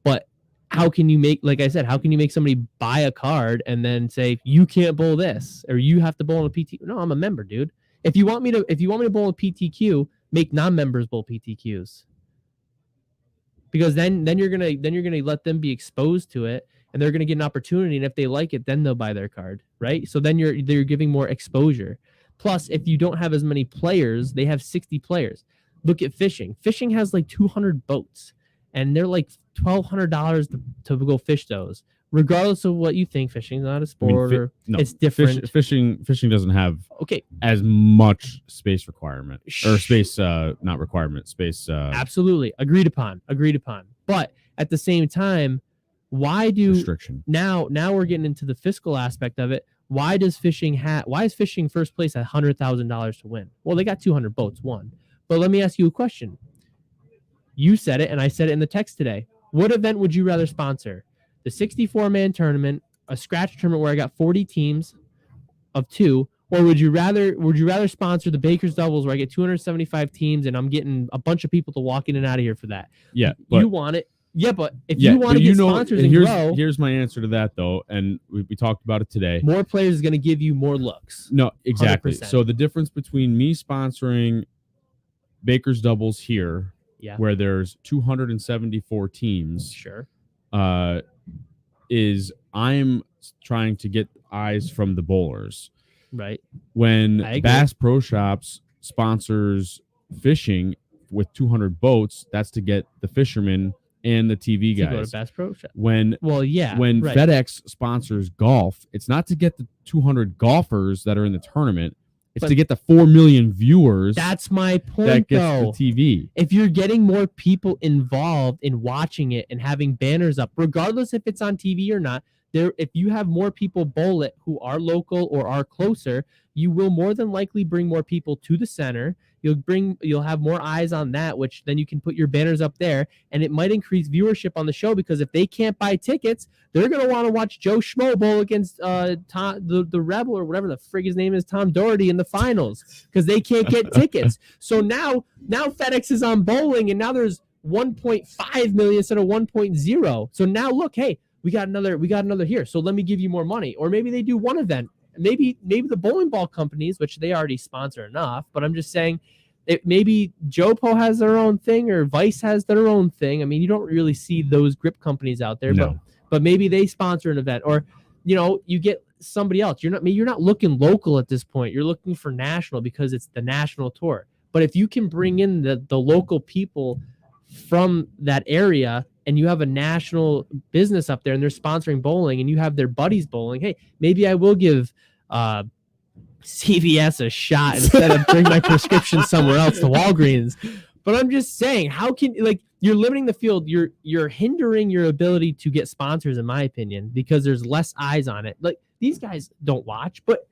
But how can you make, like I said, how can you make somebody buy a card and then say you can't bowl this or you have to bowl in a PT? No, I'm a member, dude. If you want me to bowl a PTQ, make non-members bowl PTQs. Because then you're gonna let them be exposed to it, and they're gonna get an opportunity. And if they like it, then they'll buy their card, right? So then they're giving more exposure. Plus, if you don't have as many players, they have 60 players. Look at fishing. Fishing has like 200 boats, and they're like $1,200 to go fish those. Regardless of what you think, fishing is not a sport, it's different. Fishing doesn't have as much space requirement or space not requirement space. Absolutely agreed upon. But at the same time, why restriction? Now we're getting into the fiscal aspect of it. Why is fishing first place at $100,000 to win? Well, they got 200 boats, one. But let me ask you a question. You said it, and I said it in the text today. What event would you rather sponsor? The 64-man tournament, a scratch tournament where I got 40 teams of 2, or would you rather sponsor the Baker's Doubles where I get 275 teams and I'm getting a bunch of people to walk in and out of here for that? Yeah, you want it. Yeah, but if you want to get sponsors and grow, here's my answer to that though, and we talked about it today. More players is going to give you more looks. No, exactly. 100%. So the difference between me sponsoring Baker's Doubles here, where there's 274 teams, sure, is I'm trying to get eyes from the bowlers. Right. When Bass Pro Shops sponsors fishing with 200 boats, that's to get the fishermen and the TV guys. To go to Bass Pro Shop. When FedEx sponsors golf, it's not to get the 200 golfers that are in the tournament. It's to get the 4 million viewers. That's my point, that gets the TV. If you're getting more people involved in watching it and having banners up, regardless if it's on TV or not, if you have more people bowl it who are local or are closer, you will more than likely bring more people to the center. You'll have more eyes on that, which then you can put your banners up there, and it might increase viewership on the show, because if they can't buy tickets, they're going to want to watch Joe Schmo bowl against Tom, the Rebel or whatever the frig his name is, Tom Doherty, in the finals, because they can't get tickets. So now FedEx is on bowling, and now there's 1.5 million instead of 1.0. So now look, hey, we got another here. So let me give you more money. Or maybe they do one event. Maybe the bowling ball companies, which they already sponsor enough, but I'm just saying, Maybe Jopo has their own thing or Vice has their own thing. I mean, you don't really see those grip companies out there, No. but maybe they sponsor an event, or you get somebody else. You're not looking local at this point. You're looking for national because it's the national tour. But if you can bring in the local people from that area and you have a national business up there and they're sponsoring bowling and you have their buddies bowling, hey, maybe I will give CVS a shot instead of bring my prescription somewhere else to Walgreens. But I'm just saying, how can you're limiting the field, you're hindering your ability to get sponsors, in my opinion, because there's less eyes on it. Like, these guys don't watch, but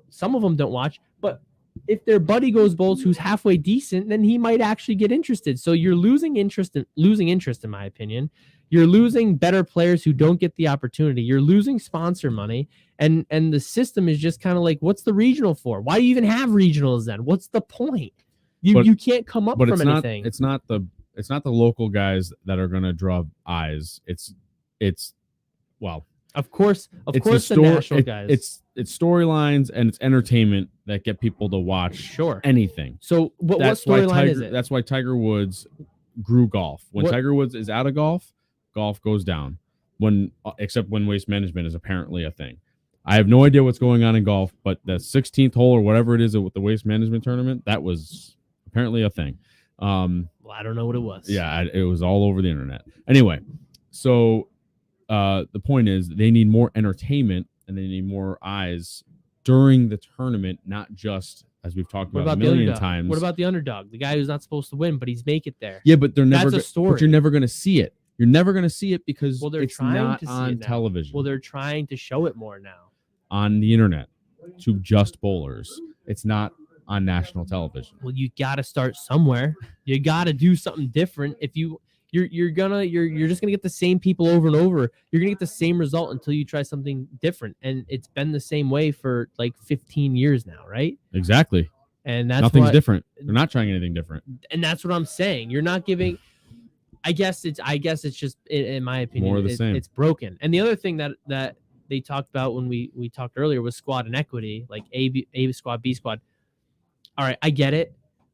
some of them don't watch, but if their buddy goes bowls who's halfway decent, then he might actually get interested. So you're losing interest, in my opinion. You're losing better players who don't get the opportunity. You're losing sponsor money, and the system is just kind of like, what's the regional for? Why do you even have regionals then? What's the point? You can't come up from anything. It's not the local guys that are going to draw eyes. Of course, the national guys. It's storylines and it's entertainment that get people to watch. Sure. Anything. So what storyline is it? That's why Tiger Woods grew golf. When Tiger Woods is out of golf goes down. Except when waste management is apparently a thing. I have no idea what's going on in golf, but the 16th hole or whatever it is with the waste management tournament, that was apparently a thing. Well, I don't know what it was. Yeah, it was all over the internet. Anyway, so the point is they need more entertainment and they need more eyes during the tournament, not just, as we've talked about a million times. What about the underdog? The guy who's not supposed to win, but he's make it there. Yeah, but that's a story. But you're never going to see it. You're never going to see it because it's trying not to see on it now. television. Well, they're trying to show it more now. On the internet to just bowlers. It's not on national television. Well, you got to start somewhere. You got to do something different. If you're just gonna get the same people over and over. You're gonna get the same result until you try something different. And it's been the same way for like 15 years now, right? Exactly. And that's nothing's different. They're not trying anything different. And that's what I'm saying. You're not giving. I guess it's just, in my opinion, more of the same. It's broken. And the other thing that they talked about when we talked earlier was squad inequity, like A squad, B squad. All right, I get it.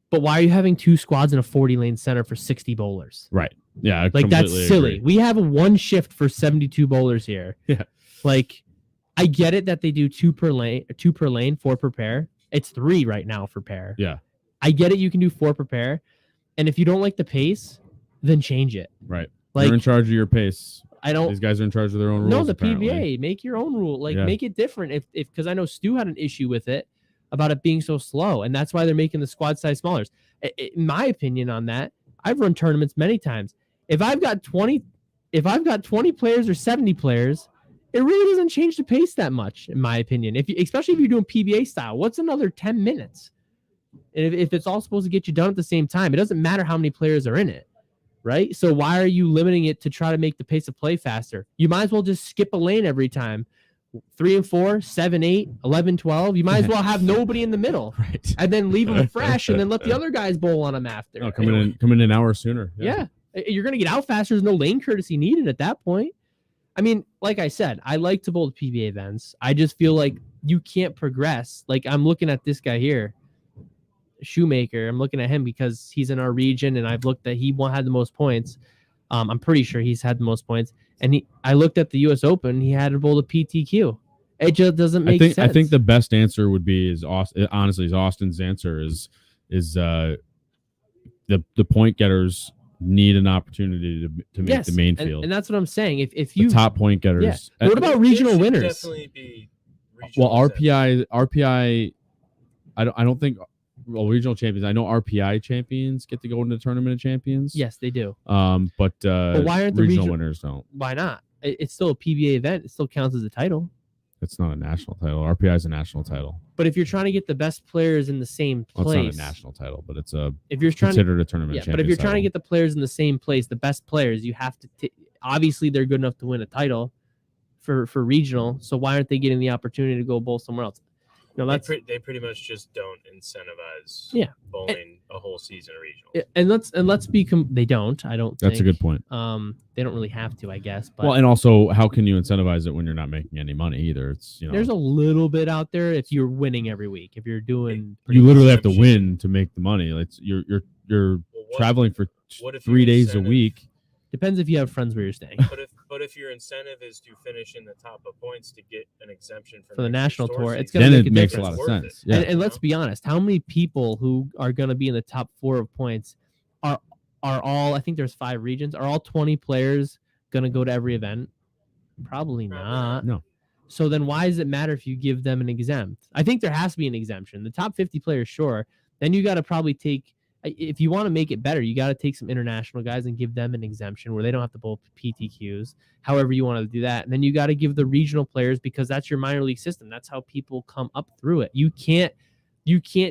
But why are you having two squads in a 40-lane center for 60 bowlers? Right. Yeah. Like, that's silly. Agree. We have one shift for 72 bowlers here. Yeah. Like, I get it that they do two per lane, 4 per pair. It's 3 right now for pair. Yeah. I get it. You can do 4 per pair. And if you don't like the pace, then change it. Right. Like, you're in charge of your pace. These guys are in charge of their own rules. No, the apparently. PBA, make your own rule. Like, make it different. Because I know Stu had an issue with it about it being so slow, and that's why they're making the squad size smaller. In my opinion on that, I've run tournaments many times. If I've got 20 players or 70 players, it really doesn't change the pace that much, in my opinion. Especially if you're doing PBA style, what's another 10 minutes? And if it's all supposed to get you done at the same time, it doesn't matter how many players are in it, right? So why are you limiting it to try to make the pace of play faster? You might as well just skip a lane every time. 3 and 4, 7, 8, 11, 12. You might as well have nobody in the middle, right? And then leave them fresh, and then let the other guys bowl on them after. Oh, come in an hour sooner. Yeah. You're gonna get out faster. There's no lane courtesy needed at that point. I mean, like I said, I like to bowl the PBA events. I just feel like you can't progress. Like, I'm looking at this guy here, Shoemaker. I'm looking at him because he's in our region, and I've looked that he had the most points. I'm pretty sure he's had the most points. And I looked at the U.S. Open. He had to bowl the PTQ. It just doesn't make sense. I think the best answer would be Austin's answer is the point getters need an opportunity to make the main field. And that's what I'm saying. If you the top point getters. Yeah. What about regional winners? Definitely be regional RPI. I don't think. Well, regional champions. I know RPI champions get to go into the tournament of champions. Yes, they do. But why aren't the regional winners don't? Why not? It's still a PBA event. It still counts as a title. It's not a national title. RPI is a national title. But if you're trying to get the best players in the same place, well, it's not a national title, but it's considered a tournament. Yeah, but if you're trying to get the players in the same place, the best players, you have to. Obviously, they're good enough to win a title for regional. So why aren't they getting the opportunity to go bowl somewhere else? No, that's they pretty much just don't incentivize bowling a whole season of regionals. and let's be they don't. I don't. That's a good point. They don't really have to, I guess. But well, and also, how can you incentivize it when you're not making any money either? It's there's a little bit out there if you're winning every week. If you're doing, you literally have to win to make the money. Like you're traveling for 3 days a week. Depends if you have friends where you're staying. But if your incentive is to finish in the top of points to get an exemption for the national tour, it's going to make makes a lot of sense. Yeah. And let's be honest, how many people who are going to be in the top 4 of points are all? I think there's 5 regions. Are all 20 players going to go to every event? Probably not. No. So then why does it matter if you give them an exempt? I think there has to be an exemption. The top 50 players, sure. Then you got to probably take. If you want to make it better, you got to take some international guys and give them an exemption where they don't have to bowl PTQs, however you want to do that. And then you got to give the regional players, because that's your minor league system. That's how people come up through it. You can't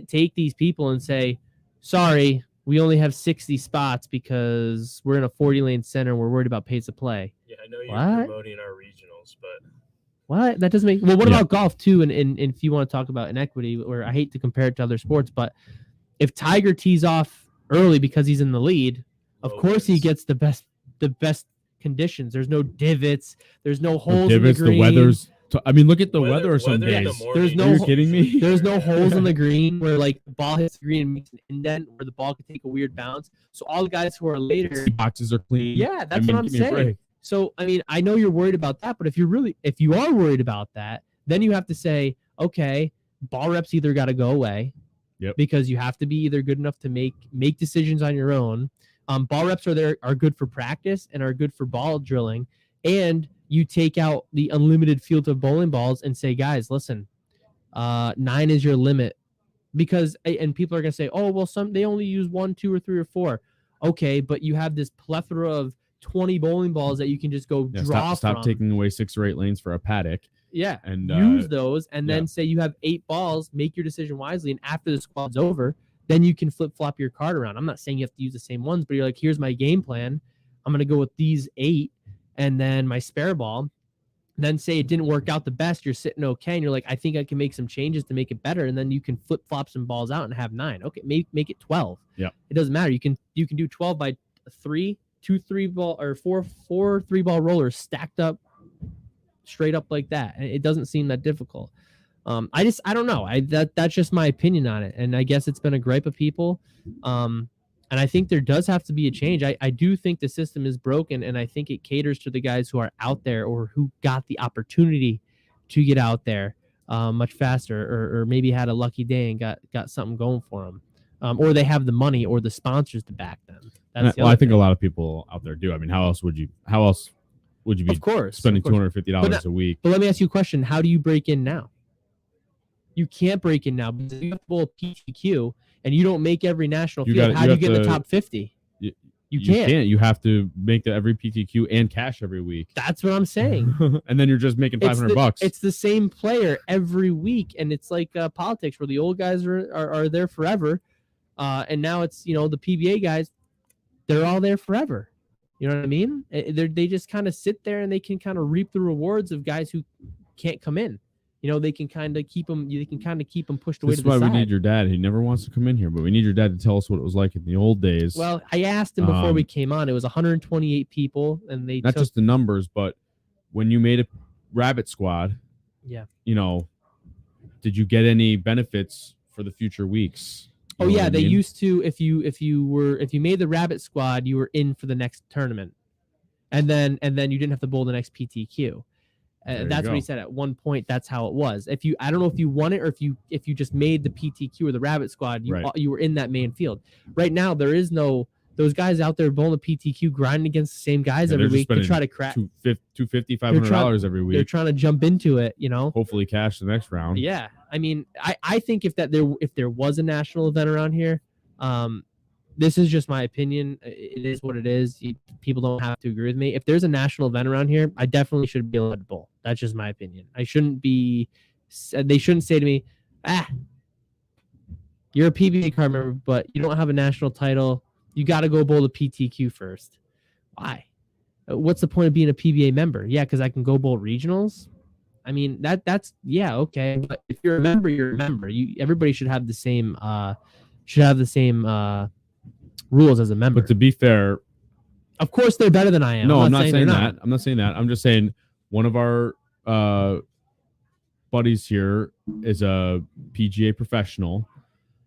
take these people and say, sorry, we only have 60 spots because we're in a 40-lane center and we're worried about pace of play. Yeah, I know you're promoting our regionals, but what? That doesn't make well. What about golf too? And if you want to talk about inequity, or I hate to compare it to other sports, but if Tiger tees off early because he's in the lead, of course he gets the best conditions. There's no divots. There's no holes in the green. The weather's. I mean, look at the weather some days. There's no. Are you kidding me? There's no holes in the green where like the ball hits the green and makes an indent where the ball could take a weird bounce. So all the guys who are later, boxes are clean. Yeah, that's what I'm saying. So I mean, I know you're worried about that, but if you are worried about that, then you have to say, okay, ball reps either got to go away. Yep. Because you have to be either good enough to make decisions on your own. Ball reps are good for practice and are good for ball drilling. And you take out the unlimited field of bowling balls and say, guys, listen, 9 is your limit. Because and people are gonna say, oh well, they only use 1, 2, or 3, or 4. Okay, but you have this plethora of 20 bowling balls that you can just go draw from. Stop taking away 6 or 8 lanes for a paddock. Yeah, and use those, and then say you have 8 balls, make your decision wisely, and after the squad's over, then you can flip-flop your card around. I'm not saying you have to use the same ones, but you're like, here's my game plan. I'm going to go with these 8, and then my spare ball. Then say it didn't work out the best, you're sitting okay, and you're like, I think I can make some changes to make it better, and then you can flip-flop some balls out and have 9. Okay, make it 12. Yeah. It doesn't matter. You can do 12 by 3, 2 3-ball, or 4 3-ball rollers stacked up straight up like that. And it doesn't seem that difficult. I don't know. That's just my opinion on it. And I guess it's been a gripe of people. And I think there does have to be a change. I do think the system is broken, and I think it caters to the guys who are out there or who got the opportunity to get out there much faster, or maybe had a lucky day and got something going for them. Or they have the money or the sponsors to back them. I think a lot of people out there do. I mean, how else would you be spending $250 a week? But let me ask you a question. How do you break in now? You can't break in now because you have to bowl PTQ and you don't make every national field. How do you get in the top 50? You can't. You have to make every PTQ and cash every week. That's what I'm saying. And then you're just making $500. It's the same player every week, and it's like politics where the old guys are there forever, and now it's the PBA guys. They're all there forever. You know what I mean? They just kind of sit there and they can kind of reap the rewards of guys who can't come in. They can kind of keep them. You can kind of keep them pushed away to the side. This is why we need your dad. He never wants to come in here, but we need your dad to tell us what it was like in the old days. Well, I asked him before we came on. It was 128 people, and they not just the numbers, but when you made a rabbit squad. Yeah. Did you get any benefits for the future weeks? Oh yeah, they used to. If you made the rabbit squad, you were in for the next tournament, and then you didn't have to bowl the next PTQ. That's what he said at one point. That's how it was. I don't know if you won it or if you just made the PTQ or the rabbit squad, you were in that main field. Right now, there is no those guys out there bowling the PTQ, grinding against the same guys every week to try to crack $250, $500 every week. They're trying to jump into it, Hopefully cash the next round. Yeah, I mean, I think if there was a national event around here, this is just my opinion. It is what it is. People don't have to agree with me. If there's a national event around here, I definitely should be allowed to bowl. That's just my opinion. They shouldn't say to me, you're a PBA card member, but you don't have a national title. You got to go bowl the PTQ first. Why? What's the point of being a PBA member? Yeah, because I can go bowl regionals. I mean, that's okay. But if you're a member, you're a member. Everybody should have the same rules as a member. But to be fair, of course they're better than I am. No, I'm not saying saying they're that. I'm not saying that. I'm just saying one of our buddies here is a PGA professional.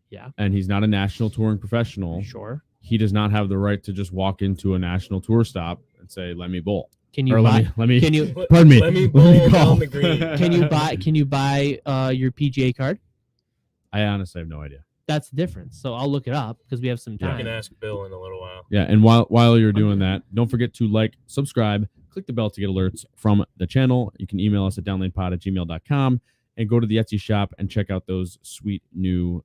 Yeah. And he's not a national touring professional. Sure. He does not have the right to just walk into a national tour stop and say, "Let me bowl." Can you or buy? let me Can you? Pardon me. Let me bowl down the green. Can you buy? Can you buy your PGA card? I honestly have no idea. That's the difference. So I'll look it up because we have some You time. can ask Bill in a little while. Yeah, and while you're doing that, don't forget to like, subscribe, click the bell to get alerts from the channel. You can email us at downlanepod@gmail.com and go to the Etsy shop and check out those sweet new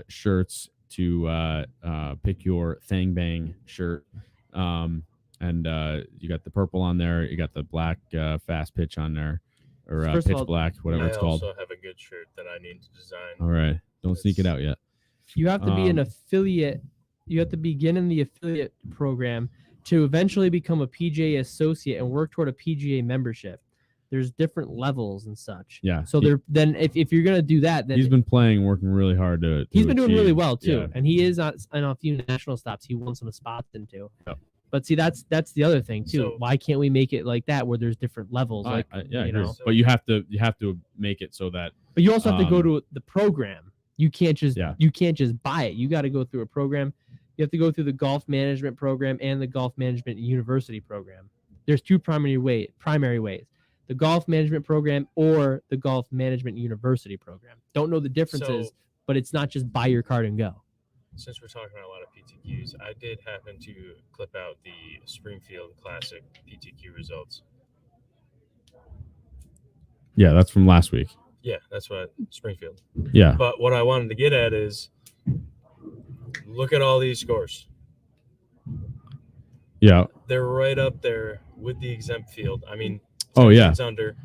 shirts to pick your Thang Bang shirt. And you got the purple on there. You got the black fast pitch on there, or First of pitch all, black, whatever it's called. I also have a good shirt that I need to design. All right. Don't sneak it out yet. You have to be an affiliate. You have to begin in the affiliate program to eventually become a PGA associate and work toward a PGA membership. There's different levels and such. Yeah. So then if you're gonna do that, then He's been playing, working really hard to he's been doing really achieve. well too, Yeah. and he is on a few national stops. He won some spots into. Yep. But see, that's the other thing too. So- Why can't we make it like that where there's different levels? I agree. know. But you have to make it so that But you also have to go to the program. You can't just Yeah. buy it. You got to go through a program. You have to go through the golf management program and the golf management university program. There's two primary ways. The golf management program or the golf management university program. Don't know the differences, So- but it's not just buy your card and go. Since we're talking about a lot of PTQs, I did happen to clip out the Springfield Classic PTQ results. Yeah, that's from last week. Yeah, that's what Springfield. Yeah. But what I wanted to get at is look at all these scores. Yeah. They're right up there with the exempt field. I mean, Oh, yeah. it's under,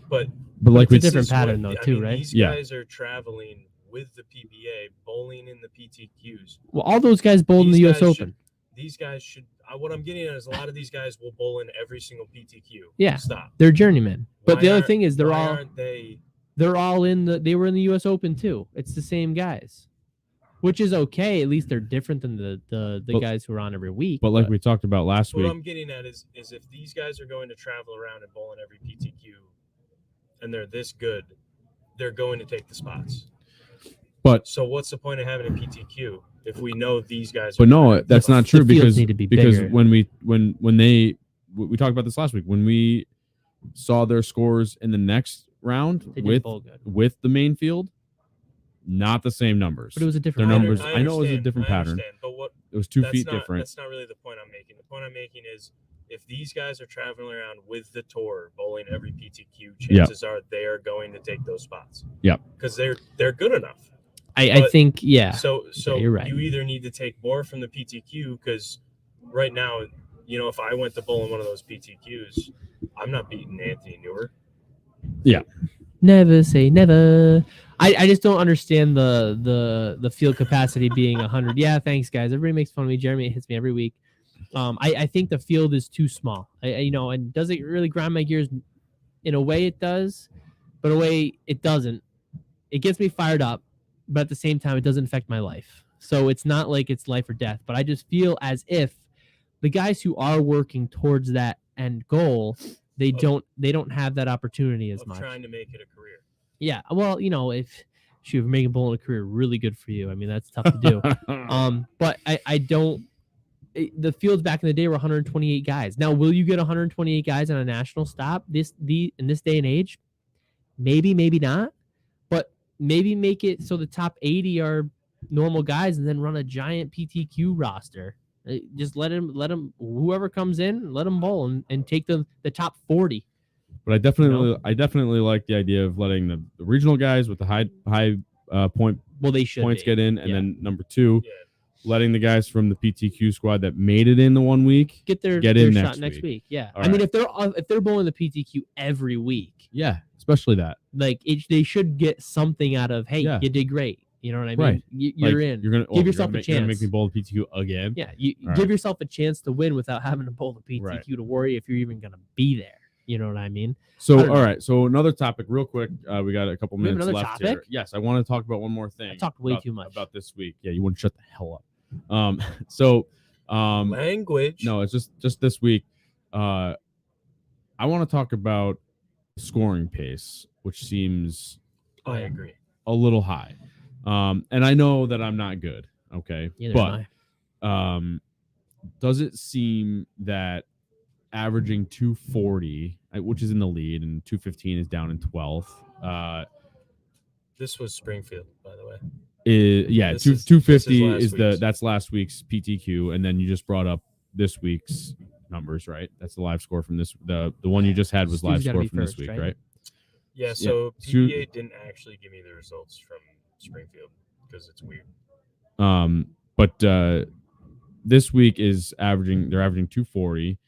but But It's a we different this is pattern what- though, I too, mean, right? These Yeah. guys are traveling with the PBA, bowling in the PTQs. Well, all those guys bowled in the These U.S. guys Open. These guys should. What I'm getting at is a lot of these guys will bowl in every single PTQ. Yeah. Stop. They're journeymen. But Why the other aren't- thing is why aren't they? they're all they were in the US Open too. It's the same guys. Which is okay. At least they're different than the But- guys who are on every week. But like we talked about last What week, I'm getting at is if these guys are going to travel around and bowl in every PTQ, and they're this good, they're going to take the spots. But So what's the point of having a PTQ if we know these guys? but are no, good? that's not The true fields because need to be because bigger. when we talked about this last week, when we saw their scores in the next round they didn't with bowl good. the main field, not the same numbers. But it was a Their different numbers. pattern. I know it was a understand, different I pattern. understand, but what? It was 2 That's feet not, different. That's not really the point I'm making. The point I'm making is if these guys are traveling around with the tour, bowling every PTQ, chances are they are going to take those spots. Yeah. Because they're good enough. I But- think, yeah. So you're right. you either need to take more from the PTQ because right now, if I went to bowl in one of those PTQs, I'm not beating Anthony Newer. Never say never. I just don't understand the field capacity being 100. Yeah, thanks guys. Everybody makes fun of me. Jeremy hits me every week. I think the field is too small. And does it really grind my gears? In a way it does, but in a way it doesn't. It gets me fired up, but at the same time it doesn't affect my life. So it's not like it's life or death, but I just feel as if the guys who are working towards that end goal, they don't have that opportunity as Of much. trying to make it a career. Yeah, well, if you're making bowling a career, really good for you. I mean, that's tough to do. But I don't. The fields back in the day were 128 guys. Now, will you get 128 guys on a national stop in this day and age? Maybe, maybe not. But maybe make it so the top 80 are normal guys, and then run a giant PTQ roster. Just let them whoever comes in, let them bowl and take the top 40. But I definitely like the idea of letting the regional guys with the high point Well, they should points be. get in, and Yeah. then number 2, Yeah. letting the guys from the PTQ squad that made it in the 1 week get their in shot next next week. week. Yeah, All I mean, right. if they're bowling the PTQ every week, Yeah, especially that. like they should get something out of. Hey, Yeah. you did great. You know what I mean? Right. You're Like, in. You're gonna Give yourself a you're gonna make chance. me bowl the PTQ again. Yeah, you All give right. yourself a chance to win without having to bowl the PTQ Right. to worry if you're even gonna be there. You know what I mean? So, I don't know. all right. So another topic, real quick. We got a couple We have minutes another left topic? here. Yes, I want to talk about one more thing. I talked way about, too much about this week. Yeah, you wouldn't shut the hell up. So, Language. no, it's just this week. I want to talk about scoring pace, which seems I agree. a little high. And I know that I'm not good. Okay, Neither am I. does it seem that averaging 240, which is in the lead, and 215 is down in 12th? This was Springfield, by the way. This 250 is that's last week's PTQ, and then you just brought up this week's numbers, right? That's the live score from this. The one you just had was Stu's live gotta score be from first, this week, right? right? Yeah, so Stu- PBA didn't actually give me the results from Springfield because it's weird. But this week they're averaging 240,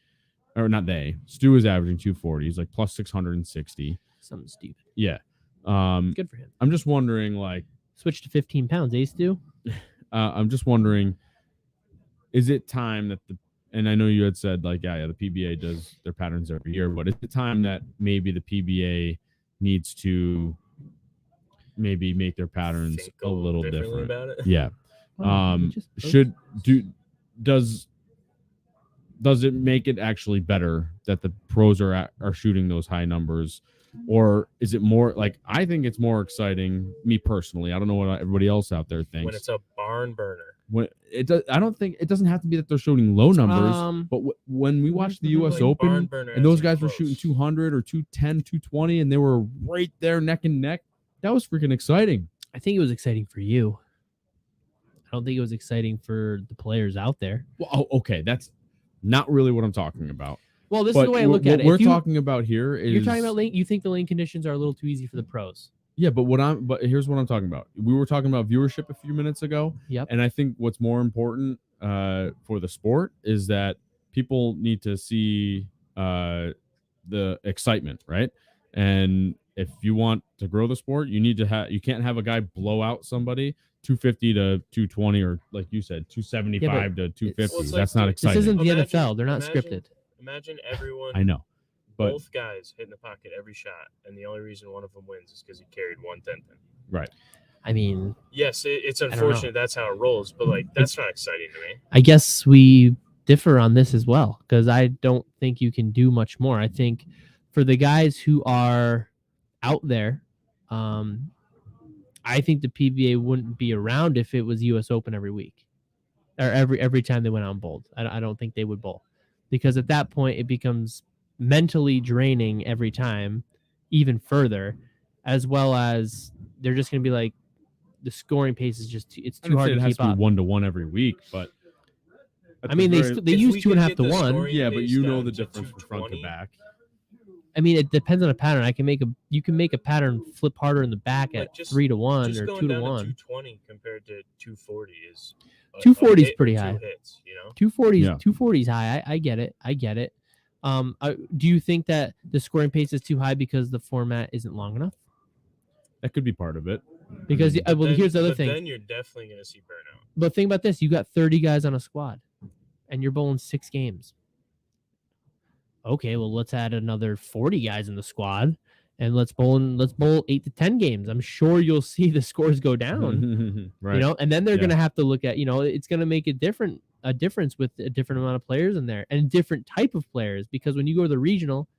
or not they. Stu is averaging 240. He's like plus 660. Something stupid. Yeah. Good for him. I'm just wondering, like, Switch to 15 pounds, Stu? I'm just wondering, is it time that and I know you had said, like, yeah, the PBA does their patterns every year, but is it time that maybe the PBA needs to maybe make their patterns Think a little differently different? about it. Yeah. Does it make it actually better that the pros are shooting those high numbers, or is it more like, I think it's more exciting, me personally, I don't know what everybody else out there thinks, When it's a barn burner. when it does, I don't think it doesn't have to be that they're shooting low numbers, but when we watched the U.S. Like barn Open burner and those as in guys were close. shooting 200 or 210, 220, and they were right there neck and neck, that was freaking exciting. I think it was exciting for you. I don't think it was exciting for the players out there. Well, okay, that's not really what I'm talking about. Well, this is the way I look at it. What we're talking about here is you're talking about lane. You think the lane conditions are a little too easy for the pros. Yeah, but here's what I'm talking about. We were talking about viewership a few minutes ago. Yep. And I think what's more important for the sport is that people need to see the excitement, right? And if you want to grow the sport, you need to you can't have a guy blow out somebody 250 to 220, or like you said, 275 to 250. Well, it's That's like not the- exciting. This isn't the Imagine- NFL. They're not imagine- scripted. Imagine everyone. I know, but Both guys hitting the pocket every shot, and the only reason one of them wins is because he carried 110 pin. right. I mean, Yes, it's don't know. unfortunate that's how it rolls, but like that's not exciting to me. I guess we differ on this as well, because I don't think you can do much more. I think for the guys who are out there, I think the PBA wouldn't be around if it was U.S. Open every week, or every time they went out and bowled. I don't think they would bowl, because at that point it becomes mentally draining every time, even further, as well as they're just going to be like, the scoring pace is just it's too hard to it has keep to be up. 1-to-1 every week, but I mean, they If use we 2.5 could to get the 1. scoring yeah, but pace you know down the to difference from front to 220. back. I mean, it depends on a pattern. You can make a pattern flip harder in the back Like, at just- 3-to-1 Just or going 2 to down to 1. 220 compared to 240 is 240 is hit or pretty two high. Hits, you know. 240 Yeah. 240 is high. I get it. Do you think that the scoring pace is too high because the format isn't long enough? That could be part of it. Because But then- here's the other but thing. Then you're definitely going to see burnout. But think about this: you got 30 guys on a squad, and you're bowling 6 games. Okay, well, let's add another 40 guys in the squad, and let's bowl 8 to 10 games. I'm sure you'll see the scores go down. Right. You know, and then they're Yeah. going to have to look at, it's going to make a difference with a different amount of players in there and different type of players, because when you go to the regional,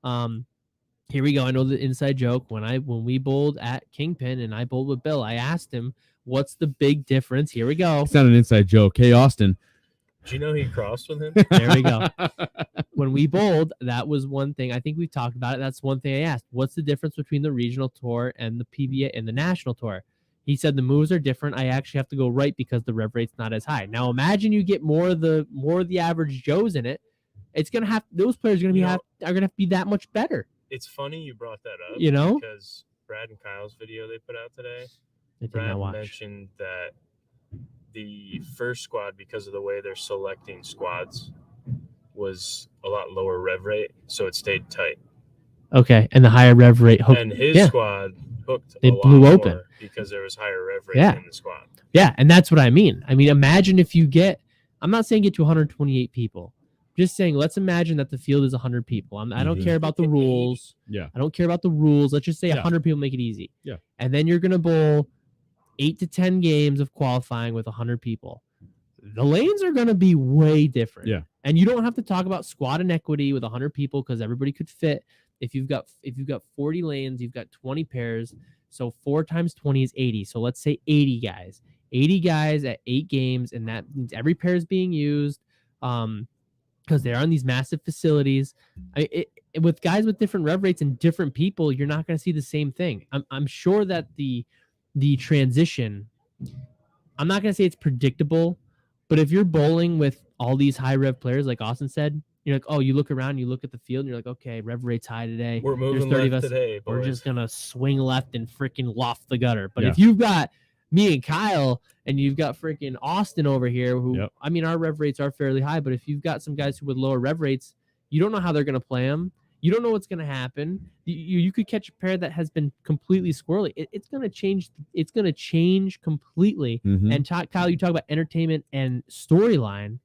here we go. I know the inside joke. When we bowled at Kingpin and I bowled with Bill, I asked him, what's the big difference? Here we go. It's not an inside joke. Hey, Austin. Do you know he crossed with him? There we go. When we bowled, that was one thing. I think we've talked about it. That's one thing I asked. What's the difference between the regional tour and the PBA and the national tour? He said the moves are different. I actually have to go right because the rev rate's not as high. Now imagine you get more of the average Joes in it. It's gonna have those players are gonna have to be that much better. It's funny you brought that up. You know? because Brad and Kyle's video they put out today, I did Brad not watch. mentioned that the first squad, because of the way they're selecting squads, was a lot lower rev rate, so it stayed tight. Okay, and the higher rev rate hooked. And his squad hooked They a lot blew more open. because there was higher rev rate Yeah. in the squad. Yeah, and that's what I mean. I mean, imagine if you get, I'm not saying get to 128 people. just saying, let's imagine that the field is 100 people. I don't care about the rules. Yeah. I don't care about the rules. Let's just say Yeah. 100 people make it easy. Yeah. And then you're going to bowl 8 to 10 games of qualifying with 100 people. The lanes are going to be way different. Yeah. And you don't have to talk about squad inequity with 100 people because everybody could fit. If you've got 40 lanes, you've got 20 pairs. So 4 times 20 is 80. So let's say 80 guys. 80 guys at 8 games, and that means every pair is being used because they're on these massive facilities. With guys with different rev rates and different people, you're not going to see the same thing. I'm sure that the transition, I'm not going to say it's predictable, but if you're bowling with all these high rev players, like Austin said, you're like, oh, you look around, you look at the field, and you're like, okay, rev rate's high today. We're moving There's 30 left of us. today, boys. We're just going to swing left and freaking loft the gutter. But Yeah. if you've got me and Kyle, and you've got freaking Austin over here, who, Yep. I mean, our rev rates are fairly high, but if you've got some guys who with lower rev rates, you don't know how they're going to play them. You don't know what's going to happen. You could catch a pair that has been completely squirrely. It's going to change. It's going to change completely. Mhm. And Kyle, you talk about entertainment and storyline.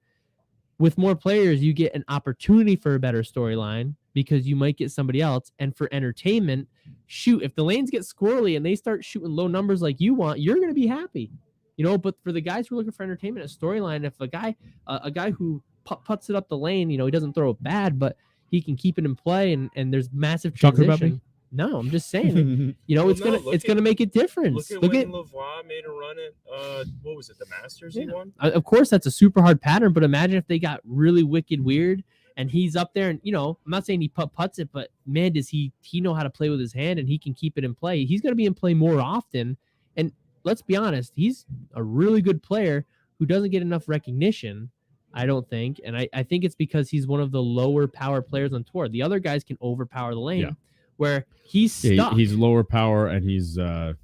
With more players, you get an opportunity for a better storyline because you might get somebody else. And for entertainment, shoot, if the lanes get squirrely and they start shooting low numbers like you want, you're going to be happy. But for the guys who are looking for entertainment, a storyline, if a guy who puts it up the lane, he doesn't throw it bad, but he can keep it in play, and there's massive Talking transition. about me? No, I'm just saying. Well, It's gonna make a difference. Look at when Lavoie made a run at what was it, the Masters he won? Of course, that's a super hard pattern, but imagine if they got really wicked weird, and he's up there, and I'm not saying he putts it, but man, does he know how to play with his hand, and he can keep it in play. He's gonna be in play more often, and let's be honest, he's a really good player who doesn't get enough recognition. I don't think. And I think it's because he's one of the lower power players on tour. The other guys can overpower the lane where he's stuck. He's lower power and he's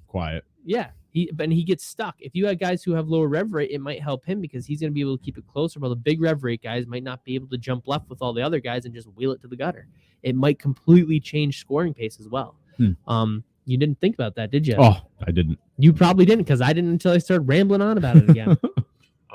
quiet. Yeah. He gets stuck. If you had guys who have lower rev rate, it might help him because he's going to be able to keep it closer. While the big rev rate guys might not be able to jump left with all the other guys and just wheel it to the gutter. It might completely change scoring pace as well. You didn't think about that, did you? Oh, I didn't. You probably didn't because I didn't until I started rambling on about it again.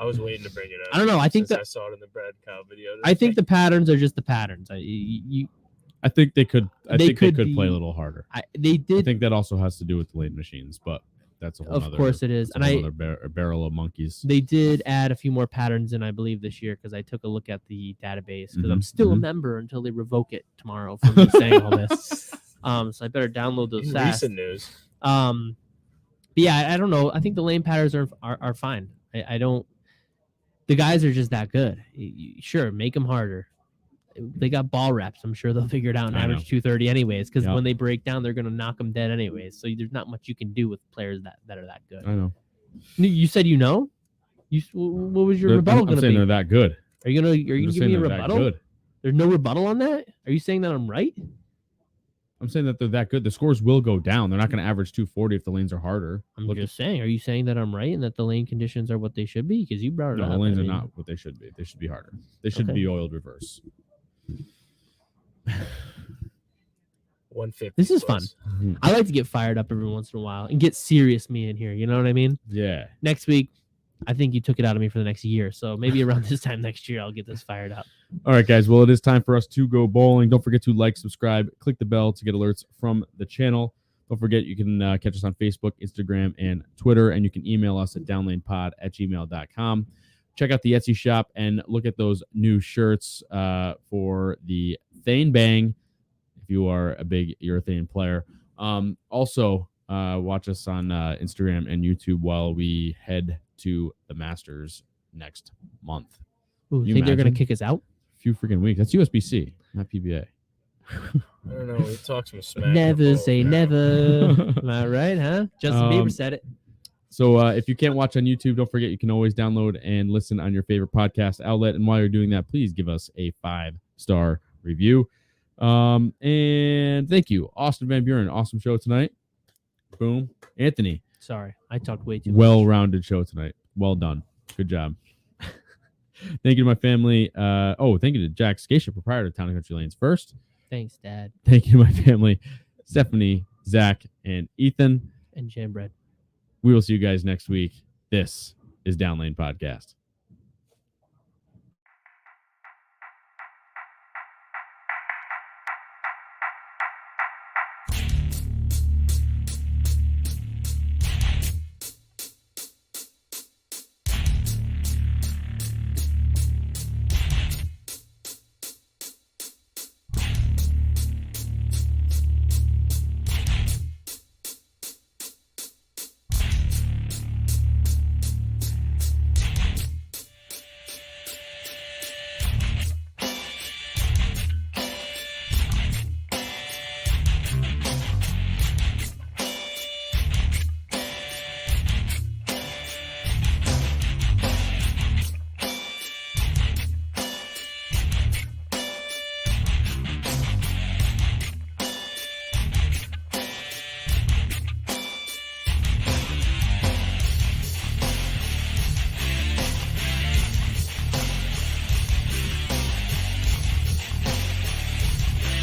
I was waiting to bring it up. I don't know. I think I saw it in the Brad Cow video. I think the patterns are just the patterns. I think they could. They could play a little harder. They did. I think that also has to do with the lane machines, but that's a whole. Of course, it is. And a barrel of monkeys. They did add a few more patterns in, I believe, this year because I took a look at the database because I'm still a member until they revoke it tomorrow for me saying all this. So I better download those. Recent news. But yeah, I don't know. I think the lane patterns are fine. I don't. The guys are just that good. Sure, make them harder. They got ball reps. I'm sure they'll figure it out and average 230 anyways, because when they break down, they're going to knock them dead anyways. So there's not much you can do with players that are that good. I know. You said what was your rebuttal going to be? I'm saying they're that good. Are you going to give me a rebuttal? There's no rebuttal on that? Are you saying that I'm right? I'm saying that they're that good. The scores will go down. They're not going to average 240 if the lanes are harder. I'm just saying. Are you saying that I'm right and that the lane conditions are what they should be? Because you brought it up. No, the lanes are not what they should be. They should be harder. They should be oiled reverse. 150. This is fun. I like to get fired up every once in a while and get serious me in here. You know what I mean? Yeah. Next week, I think you took it out of me for the next year. So maybe around this time next year, I'll get this fired up. All right, guys. Well, it is time for us to go bowling. Don't forget to like, subscribe, click the bell to get alerts from the channel. Don't forget you can catch us on Facebook, Instagram, and Twitter, and you can email us at downlanepod@gmail.com. Check out the Etsy shop and look at those new shirts for the Thane Bang if you are a big urethane player. Also, watch us on Instagram and YouTube while we head to the Masters next month. Ooh, you think they're going to kick us out? A few freaking weeks. That's USBC, not PBA. I don't know. We talked some smack. Never say never. Am I right, huh? Justin Bieber said it. So if you can't watch on YouTube, don't forget you can always download and listen on your favorite podcast outlet. And while you're doing that, please give us a 5-star review. And thank you, Austin VanBuren. Awesome show tonight. Boom. Anthony. Sorry, I talked way too much. Well-rounded show tonight. Well done. Good job. Thank you to my family. Thank you to Jack Scaccia, proprietor of Town & Country Lanes First. Thanks, Dad. Thank you to my family, Stephanie, Zach, and Ethan. And Jam Bread. We will see you guys next week. This is Down Lane Podcast.